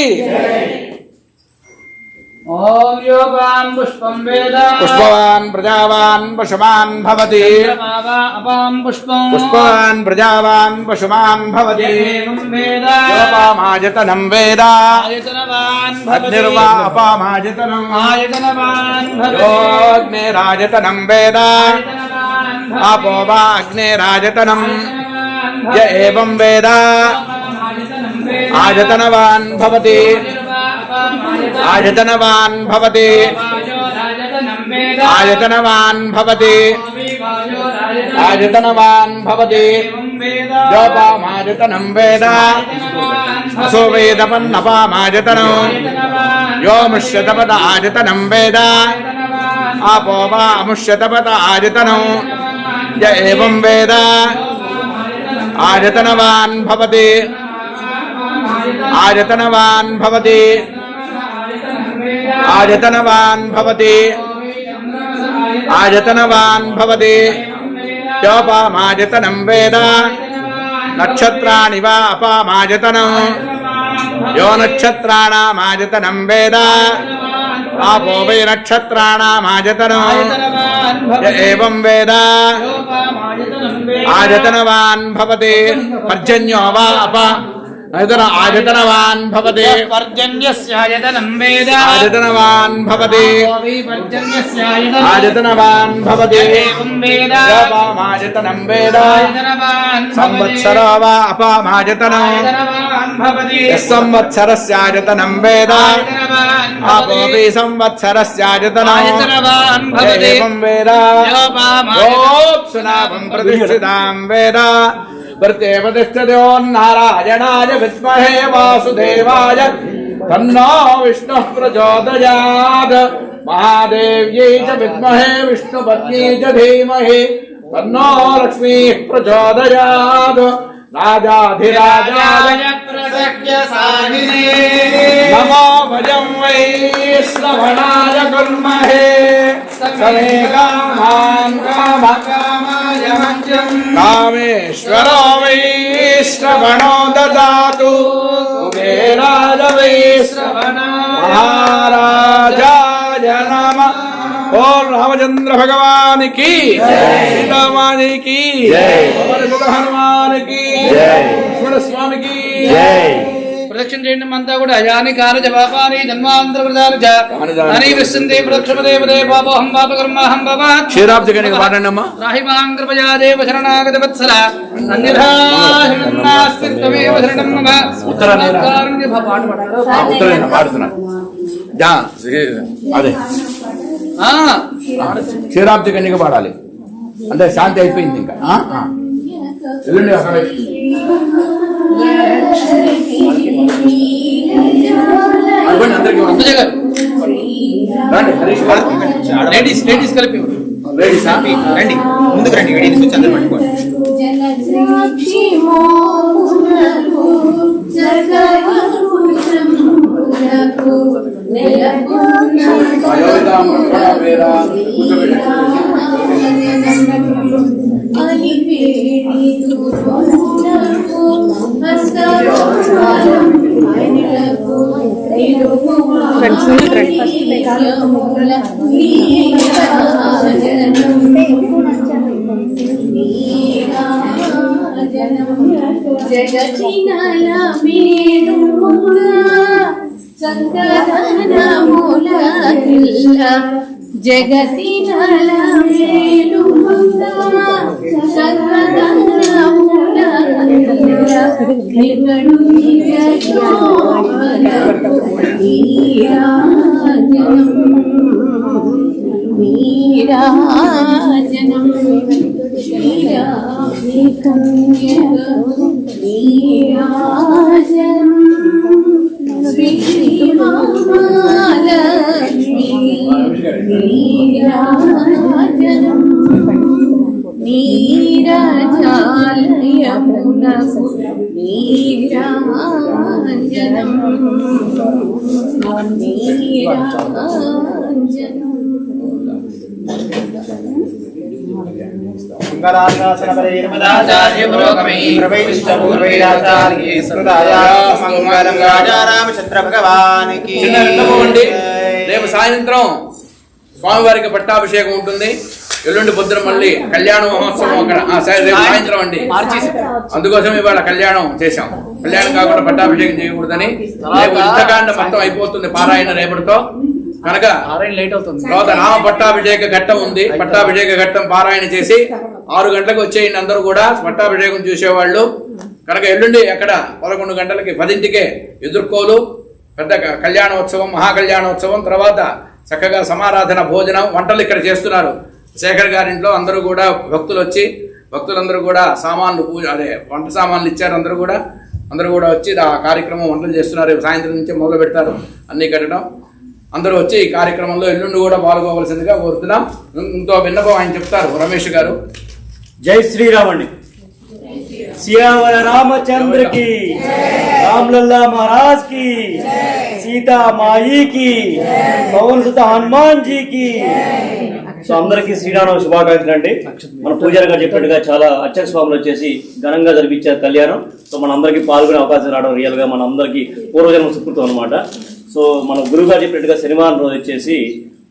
ఓం యోగాన్ పుష్పం వేద పుష్పవాన్ ప్రజావాన్ పశుమాన్ భవతి అపాం పుష్పం పుష్పవాన్ ప్రజావాన్ పశుమాన్ భవతి ఏవం వేద యోపామాయతనం వేద ఆయతనవాన్ అగ్నిర్వా అపామాయతనం ఆయతనవాన్ యోగ్నేరాయతనం వేద ఆయతనవాన్ ఆపో వా అగ్నేరాయతనం య ఏవం వేద ఆయతనవాన్ భవతి ఆయతనవాన్ భవతి ఆయతనవాన్ భవతి ఆయతనవాన్ భవతి యోపామాయతనం వేద అసో వేదమన్నపామాయతనం యో ముష్యతపద ఆయతనం వేద ఆపో వా అముష్యతపద ఆయతనం య ఏవం వేద ఆయతనవాన్ భవతి ఆయతనవాన్ భవతి ఆయతనవాన్ భవతి ఆయతనవాన్ భవతి యోపామాయతనం వేద నక్షత్రాణి వా అపామాయతనం యో నక్షత్రాణామాయతనం వేద आपो वै नक्षत्राणामायतनो एवं वेद आयतनवान् भवति पर्जन्यो वा अप आयतनवान् भवति पर्जन्यस्यायतनं वेद आयतनवान् भवति आयतनवान् भवति एवं वेद आयतनं वेद आयतनवान् संवत्सरो वा अपामायतनो आयतनवान् भवति संवत्सरस्यायतनं वेद आयतनवान् आपोऽपि संवत्सरस्यायतनो आयतनवान् भवति एवं वेद योऽप्सुनाभं प्रतिष्ठितां वेद प्रत्येव तिष्ठतो नारायणाय विद्महे वासुदेवाय तन्नो विष्णुः प्रचोदयात् महादेव्यै च विद्महे विष्णुपत्न्यै च धीमहि तन्नो लक्ष्मीः प्रचोदयात् राजाधिराजाय प्रसख्य साहिने नमो भजं वै श्रवणाय कुर्महे समे कामान् कामकामाय मह्यं कामेश्वरो वै श्रवणो ददातु कुबेराय वै महाराजाय नमः। ओम रामचंद्र भगवान की सीता माता की हनुमान की लक्ष्मण स्वामी की ప్రదక్షిణ చేయడం అంతా కూడా అయాని కారజ పాపాని జన్మాంతర వృధాలు చ అని విశ్వంతే ప్రదక్షిణపదే పదే పాపోహం పాపకర్మహం భవాత్ క్షీరాబ్జగణికి పాడండమ్మా. రాహిమాం కృపయా దేవ శరణాగత వత్సల అన్యథా నాస్తి త్వమేవ శరణం మమ ఉత్తరారణ్య పాట ఉత్తరం పాడుతున్నా అదే క్షీరాబ్జగణికి పాడాలి అంటే శాంతి అయిపోయింది ఇంకా ఎల్లుండి అక్కడ అందరికీ లేడీస్ లేడీస్ కలిపి లేడీస్ రండి ముందుకు రండి వీడియో చూసి అందరూ పట్టుకోండి జగతినల మేలుముగా సంగదనముల కిల్ల జగతినల మేలుముగా సంగదనముల కిల్ల నిగడు నిజయోమలకు నీరాజనం నీరాజాలయమునకు నీరాజనం మంగళాశాసనపరైర్మదాచార్య పురోగమై ప్రవైష్ణపూర్వైరాచార్యే సృతాయాస్తు మంగళం రాజా రామచంద్ర భగవానికి. రేపు సాయంత్రం స్వామివారికి పట్టాభిషేకం ఉంటుంది. ఎల్లుండి పొద్దున మళ్ళీ కళ్యాణ మహోత్సవం అక్కడ రేపు సాయంత్రం అండి. అందుకోసం ఇవాళ కళ్యాణం చేశాం. కళ్యాణం కాకుండా పట్టాభిషేకం చేయకూడదని రేపు యుద్ధకాండ మొత్తం అయిపోతుంది పారాయణ రేపటితో. కనుక లేట్ అవుతుంది. తర్వాత రామ పట్టాభిషేక ఘట్టం ఉంది. పట్టాభిషేక ఘట్టం పారాయణ చేసి 6 గంటలకు వచ్చేయండి అందరూ కూడా పట్టాభిషేకం చూసేవాళ్ళు. కనుక ఎల్లుండి అక్కడ 11 గంటలకి 10ంటికే ఎదుర్కోలు పెద్ద కళ్యాణోత్సవం, మహాకళ్యాణోత్సవం. తర్వాత చక్కగా సమారాధన, భోజనం, వంటలు ఇక్కడ చేస్తున్నారు. శేఖర్ గారింట్లో అందరూ కూడా భక్తులు వచ్చి భక్తులందరూ కూడా సామాన్లు వంట సామాన్లు ఇచ్చారు. అందరూ కూడా వచ్చి ఆ కార్యక్రమం వంటలు చేస్తున్నారు. రేపు సాయంత్రం నుంచి మొదలు పెడతారు అన్ని కట్టడం. అందరూ వచ్చి ఈ కార్యక్రమంలో ఎల్లుండి కూడా పాల్గొవలసిందిగా కోరుతున్నాం. ఇంకో విన్నపం ఆయన చెప్తారు రమేష్ గారు. జై శ్రీరామ్ అండి. सियावर रामचंद्र की, रामलल्ला महाराज की, सीता माई की, पवन सुत हनुमान जी की. సో అందరికీ శ్రీరామ శుభాకాంక్షలు అండి. మన పూజారి గారు చెప్పినట్టుగా చాలా అర్చక స్వాములు వచ్చేసి ఘనంగా జరిపించారు కళ్యాణం. సో మన అందరికీ పాల్గొనే అవకాశం రావడం రియల్ గా మన అందరికీ పూర్వజన్మ సుకృతం అనమాట. సో మన గురువుగారు చెప్పినట్టుగా శనివారం రోజు వచ్చేసి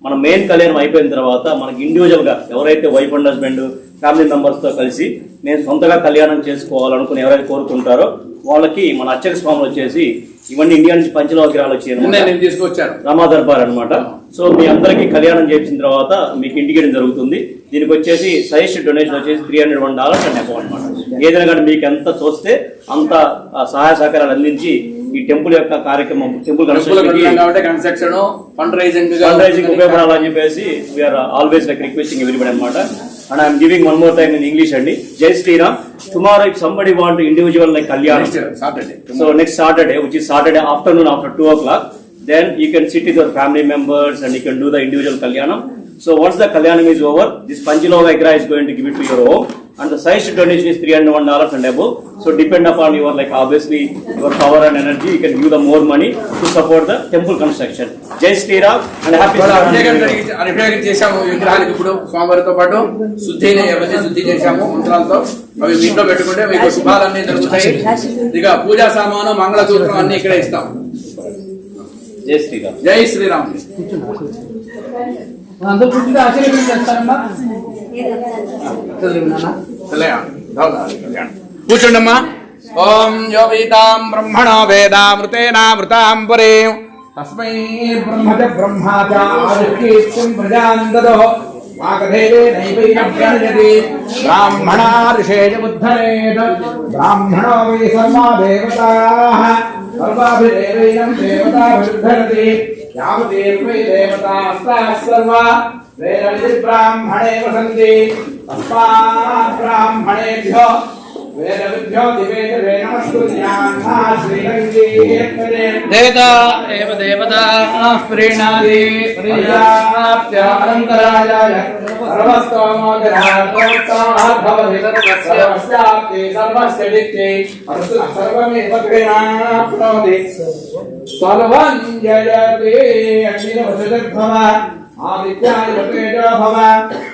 మన మెయిన్ కళ్యాణం అయిపోయిన తర్వాత మనకి ఇండివిజువల్గా ఎవరైతే వైఫ్ అండ్ హస్బెండ్ ఫ్యామిలీ మెంబర్స్తో కలిసి నేను సొంతగా కళ్యాణం చేసుకోవాలనుకుని ఎవరైతే కోరుకుంటారో వాళ్ళకి మన అర్చక స్వాములు వచ్చేసి ఇవన్నీ ఇండియా నుంచి పంచలోహ విగ్రహాలు వచ్చాయి తీసుకొచ్చాను రామా దర్బార్ అనమాట. సో మీ అందరికీ కళ్యాణం చేసిన తర్వాత మీకు ఇంటికి జరుగుతుంది. దీనికి వచ్చేసి సజెస్టెడ్ డొనేషన్ వచ్చేసి $301 అండ్ అబౌవ్ అనమాట. ఏదైనా కానీ మీకు ఎంత చూస్తే అంత సహాయ సహకారాలు అందించి ఈ టెంపుల్ యొక్క కార్యక్రమం టెంపుల్ కన్స్ట్రక్షన్ ఫండ్ రైజింగ్ ఉపయోగపడాలని చెప్పేసి we are always like requesting everybody అనమాట. And I'm giving one more time in English and Jai Sri Ram. Tomorrow if somebody want to individual like Kalyanam, so next Saturday, which is Saturday afternoon after 2 o'clock, then you can sit with your family members and you can do the individual Kalyanam. So once the Kalyanam is over, this Panchaloha Vigraha is going to give it to your home, and the size donation is $301 and above. So depend upon your like obviously your power and energy, you can give the more money to support the temple construction. Jai Sri Ram and happy అభిషేకం చేశాము విగ్రహాలకు. ఇప్పుడు స్వామివారితో పాటు శుద్ధి చేశాము మంత్రాలతో. అవి ఇంట్లో పెట్టుకుంటే మీకు శుభాలన్నీ జరుగుతాయి. ఇక పూజా సామాను మంగళసూత్రం అన్ని ఇక్కడే ఇస్తాం. Jai Sri Ram. జై శ్రీరామ్. అందరూ కూర్చుంటే ఆశీర్వాదం చేస్తారమ్మా. కూర్చోండమ్మా. ఓం యోగీతాం బ్రహ్మణో వేదామృతేనామృతాం పురే తస్మై బ్రహ్మచ బ్రహ్మాచార్యం ప్రజాందదో వాగదేవేనైవైనభ్యనయతి బ్రాహ్మణా ఋషేయ బుద్ధరేత్ బ్రాహ్మణో వై సర్వా దేవతాః సర్వాభిదేవైనం దేవతాభిర్ధరతి యావదేవై దేవతాస్తాః సర్వా వేదవిధి బ్రాహ్మణే వసంతి తస్మాత్ బ్రాహ్మణేభ్యో వేదవిభ్యో దివేదవే నమస్కృత్యాన్మా శ్రీరంగీర్పదే దేవతా ఏవ దేవతాః ప్రీణాది ప్రియాప్త్యానంతరాయాయ సర్వస్తోమోదరార్థోత్సాహభవతి సర్వస్యాప్తి సర్వస్యదిత్యై సర్వమేవ ప్రీణాప్నోతి సర్వం జయతే అఖిలవశజద్భవ ఆదిత్యాయ తేజో భవ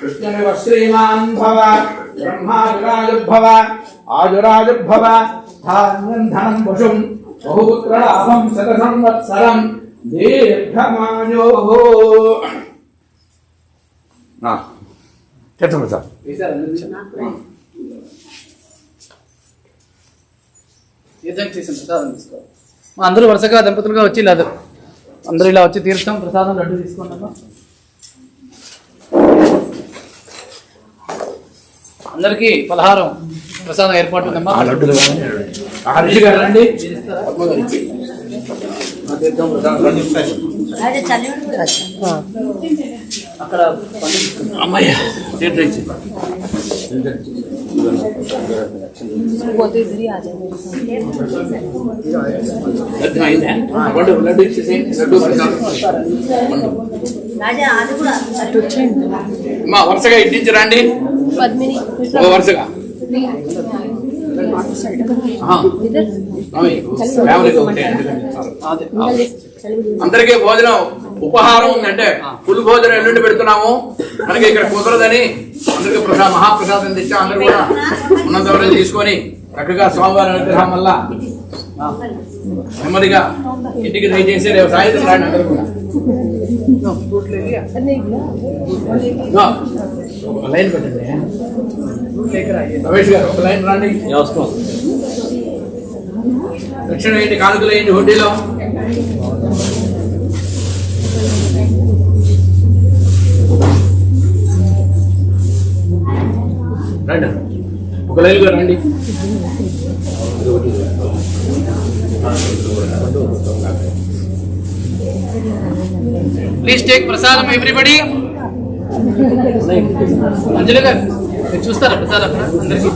విష్ణుమివ శ్రీమాన్ భవ బ్రహ్మాజురాజుర్భవ ఆజురాజుర్భవ ధాన్యం ధనం పశుం బహుపుత్రలాభం శత సంవత్సరం దీర్ఘమాయో. చెప్పండి సార్. తీర్థం చేసిన ప్రసాదం తీసుకో. అందరూ వరుసగా దంపతులుగా వచ్చి లేదు అందరూ ఇలా వచ్చి తీర్థం ప్రసాదం లడ్డు తీసుకున్నామా. అందరికీ పలహారం ప్రసాదం ఏర్పాటు ఉందమ్మా. రండి. అక్కడ అమ్మయ్య తీర్థం ఇచ్చి లడ్డు ఇచ్చేసి లడ్డు అమ్మా వరుసగా ఇడ్డించరండి. వరుసగా అందరికీ భోజనం ఉపహారం ఉందంటే ఫుల్ భోజనం ఎల్లుండి పెడుతున్నాము. మనకి ఇక్కడ కుదరదని అందరికీ మహాప్రసాదం తెచ్చాం. అందరూ కూడా ఉన్నంతవరకు తీసుకొని చక్కగా స్వామివారి అనుగ్రహం వల్ల నెమ్మదిగా ఇంటికి దయచేసి రేపు సాయంత్రం రాండి. అందరూ కూడా లైన్ పెట్టండి. రమేష్ గారు ఒక లైన్ రండి. దక్షిణ ఏంటి కానుకలు ఏంటి హుడ్డీలో రండి. ఒక లైన్ గా రండి. ప్లీజ్ టేక్ ప్రసాదం ఎవ్రీబడి. అంజలి గారు మీరు చూస్తారా ప్రసాదం అందరికీ?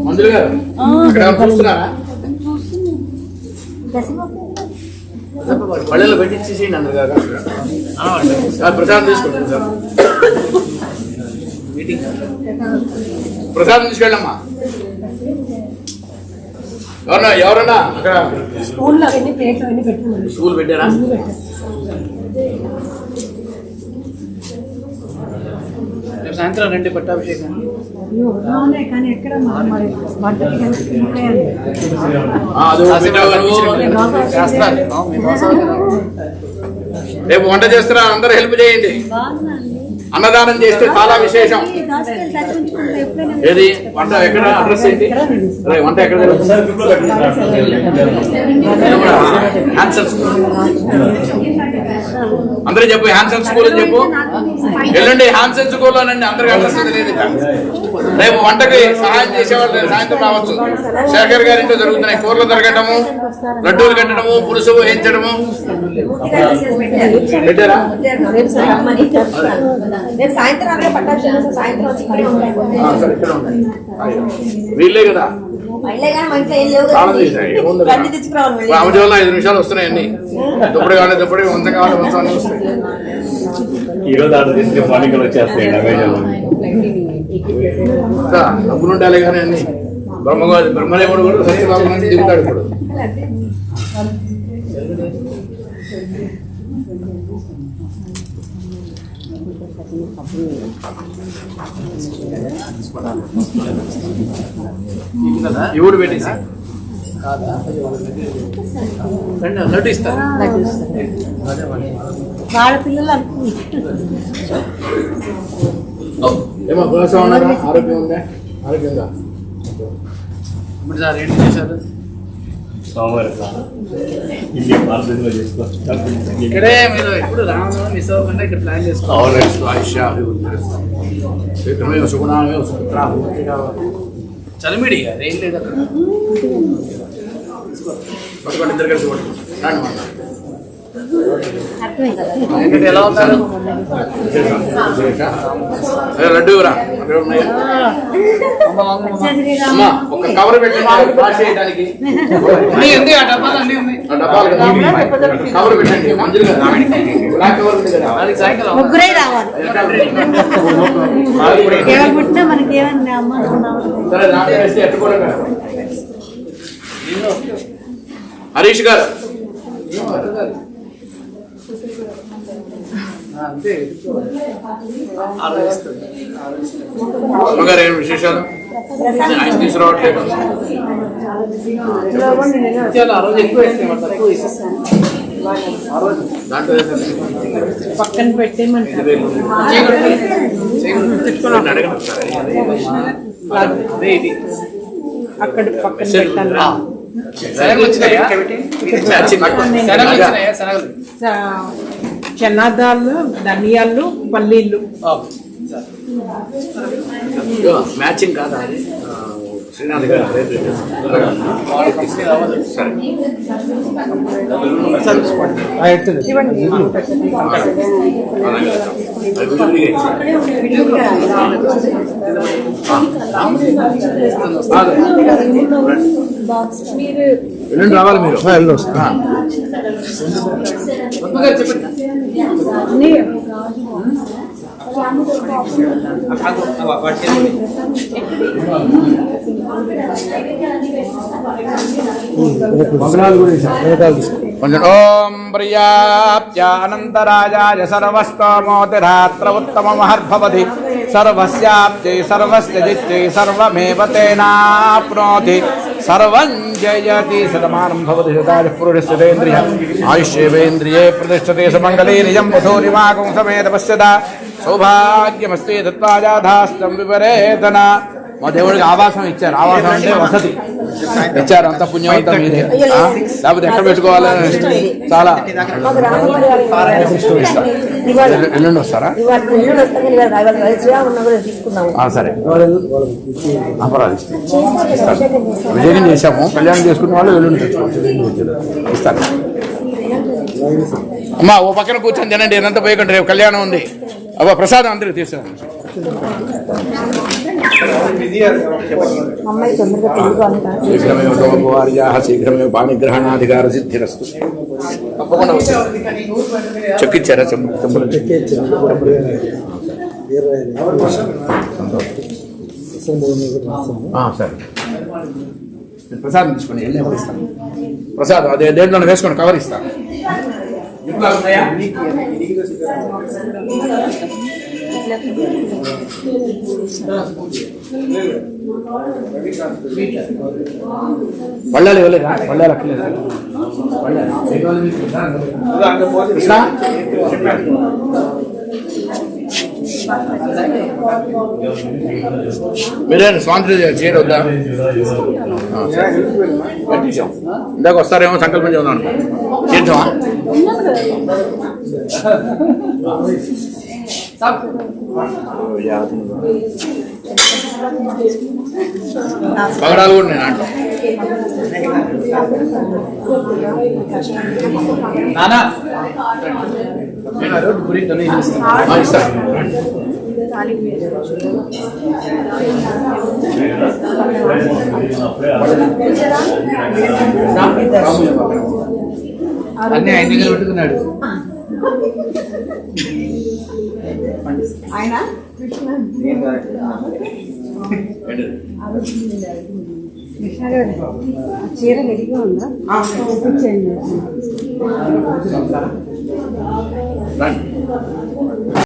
మందులు గారు ఇక్కడ చూస్తున్నారా? పళ్ళెల్లో పెట్టించేసేయండి అందరు కాక. ప్రసాదం తీసుకోండి సార్. ప్రసాదం తీసుకెళ్ళమ్మా. ఎవరన్నా అక్కడ స్కూల్లో అవన్నీ ప్లేట్లు అవన్నీ పెట్టుకున్నాను. స్కూల్ పెట్టారా? సాయంత్రం రండి పట్టాభిషేకం. కానీ ఎక్కడ మరి వంటకి రేపు వంట చేస్తారా? అందరూ హెల్ప్ చేయండి. అన్నదానం చేస్తే చాలా విశేషం. ఏది వంట ఎక్కడ? అడ్రస్ ఏంటి? వంట ఎక్కడ? అందరూ చెప్పు. హ్యాన్సన్ స్కూల్ అని చెప్పు. వెళ్ళండి హ్యాన్సన్ స్కూల్ అనండి. అందరికి అడ్రస్ తెలియదు. రేపు వంటకి సహాయం చేసేవాళ్ళు సాయంత్రం రావచ్చు. శేఖర్ గారి ఇంట్లో జరుగుతున్నాయి. కూరలు తరగటము, లడ్డూలు కట్టడము, పులుసు వేయించడము. పెట్టారా? వీళ్ళే కదా. రామజోళ్ళ 5 నిమిషాలు వస్తున్నాయి. అన్ని దుప్పటి కావాలి, దుప్పటి వంద కావాలి, వంద అన్నీ వస్తాయి. ఈరోజు ఆర్డర్ చేస్తే మార్నింగ్ వచ్చేస్తాయి. డబ్బులు ఉండాలి కానీ అన్ని. బ్రహ్మదేవుడు కూడా సత్యబాబు నుంచి దిగుతాడు ఇప్పుడు. ఇవుడు పెట్టేసి లడ్డు ఇస్తారు. వాళ్ళ పిల్లలు ఏమో గులాసం ఉన్నారా? ఆరోగ్యం ఉందా? ఆరోగ్యంగా ఇప్పుడు సార్ ఏంటి చేశారు? సోమవారం ఇండియా భారతదేశంలో చేసుకోవచ్చు. ఇక్కడే మీరు ఎప్పుడు రామనవమి మిస్ అవ్వకుండా ఇక్కడ ప్లాన్ చేసుకోవాలి. చలిమిడి అదేం లేదు అక్కడ. ఇద్దరు కలిసి ఎలా ఉన్నారు? లడ్డు ఒక కవర్ పెట్టండి. అన్నీ ఉంది. ఆ డబ్బాలు అన్నీ ఉన్నాయి. కవర్ పెట్టండి. సాయంకాలం ముగ్గురే రావాలి. ఎవరు పుట్టినా మనకి ఏమన్నా అమ్మ హరీష్ గారు అంతే అమ్మగారు ఏం విశేషాలు? ఆయన తీసుకురావట్లేదు. ఆ రోజు ఎక్కువ వేస్తాం, తక్కువ వేసేస్తాం. దాంట్లో పక్కన పెట్టేమంటారు. అడగండి ఒకసారి. అక్కడ పక్కన పెట్టాలి. శనగలు వచ్చినాయా? శనగలు చెన్నాదాలు, ధనియాలు, పల్లీలు. మ్యాచింగ్ కాదా? శ్రీనాథ్ గారు ఎల్లుండి రావాలి మీరు. కొంచెం ఓం ప్రియాప్త్యానంతరాజాయ సర్వస్తమోతిరాత్ర ఉత్తమమహర్భవతి సర్వస్యాప్త్యై సర్వస్య జిత్యై సర్వమేవ తేనాప్నోతి సర్వం జయతి శతమానం భవతి శతాయ పురుషేంద్రియ ఆయుష్యేంద్రియే ప్రతిష్టతే సుమంగళే నిజం వసూరిమాగం సమేత పశ్యత సౌభాగ్యమస్తే దత్తాజాధాస్తం విపరేతన. మా దేవుడికి ఆవాసం ఇచ్చారు. ఆవాసం అంటే వసతి ఇచ్చారు. అంత పుణ్యవంతం మీదే. లేకపోతే ఎక్కడ పెట్టుకోవాలని చాలా. ఎల్లుండి వస్తారా? సరే విజయం చేశాము. కళ్యాణం చేసుకున్న వాళ్ళు ఎల్లుండి తెచ్చుకోవచ్చు. ఇస్తాను. అమ్మా ఓ పక్కన కూర్చొని తినండి. ఎంత పోయకండి. రేపు కళ్యాణం ఉంది. అబ్బా ప్రసాదం అందరికి తీసుకురా. శీఘ్రమేవ శీఘ్రమేవ పాణిగ్రహణాధికార సిద్ధిరస్తు. తప్పకుండా చెక్ ఇచ్చారా? చెప్పులు సరే ప్రసాదం తీసుకోండి, వెళ్ళి ఇస్తాను. ప్రసాదం అదే దేంట్లో వేసుకొని కవర్ ఇస్తాను. పళ్ళాలు ఇవ్వలేదా? పళ్ళాలు అక్కర్లేదా? మీరేనా స్వాతంత్ర చేయవద్దా? ఇందాక వస్తారేమో సంకల్పం చేద్దాం చేద్దామా? పగడాలు కూడా నేను అంటా నానా అన్నీ ఆయన దగ్గర పెట్టుకున్నాడు. ఆయన కృష్ణ గారు చీర రెడీగా ఉందా? రండి.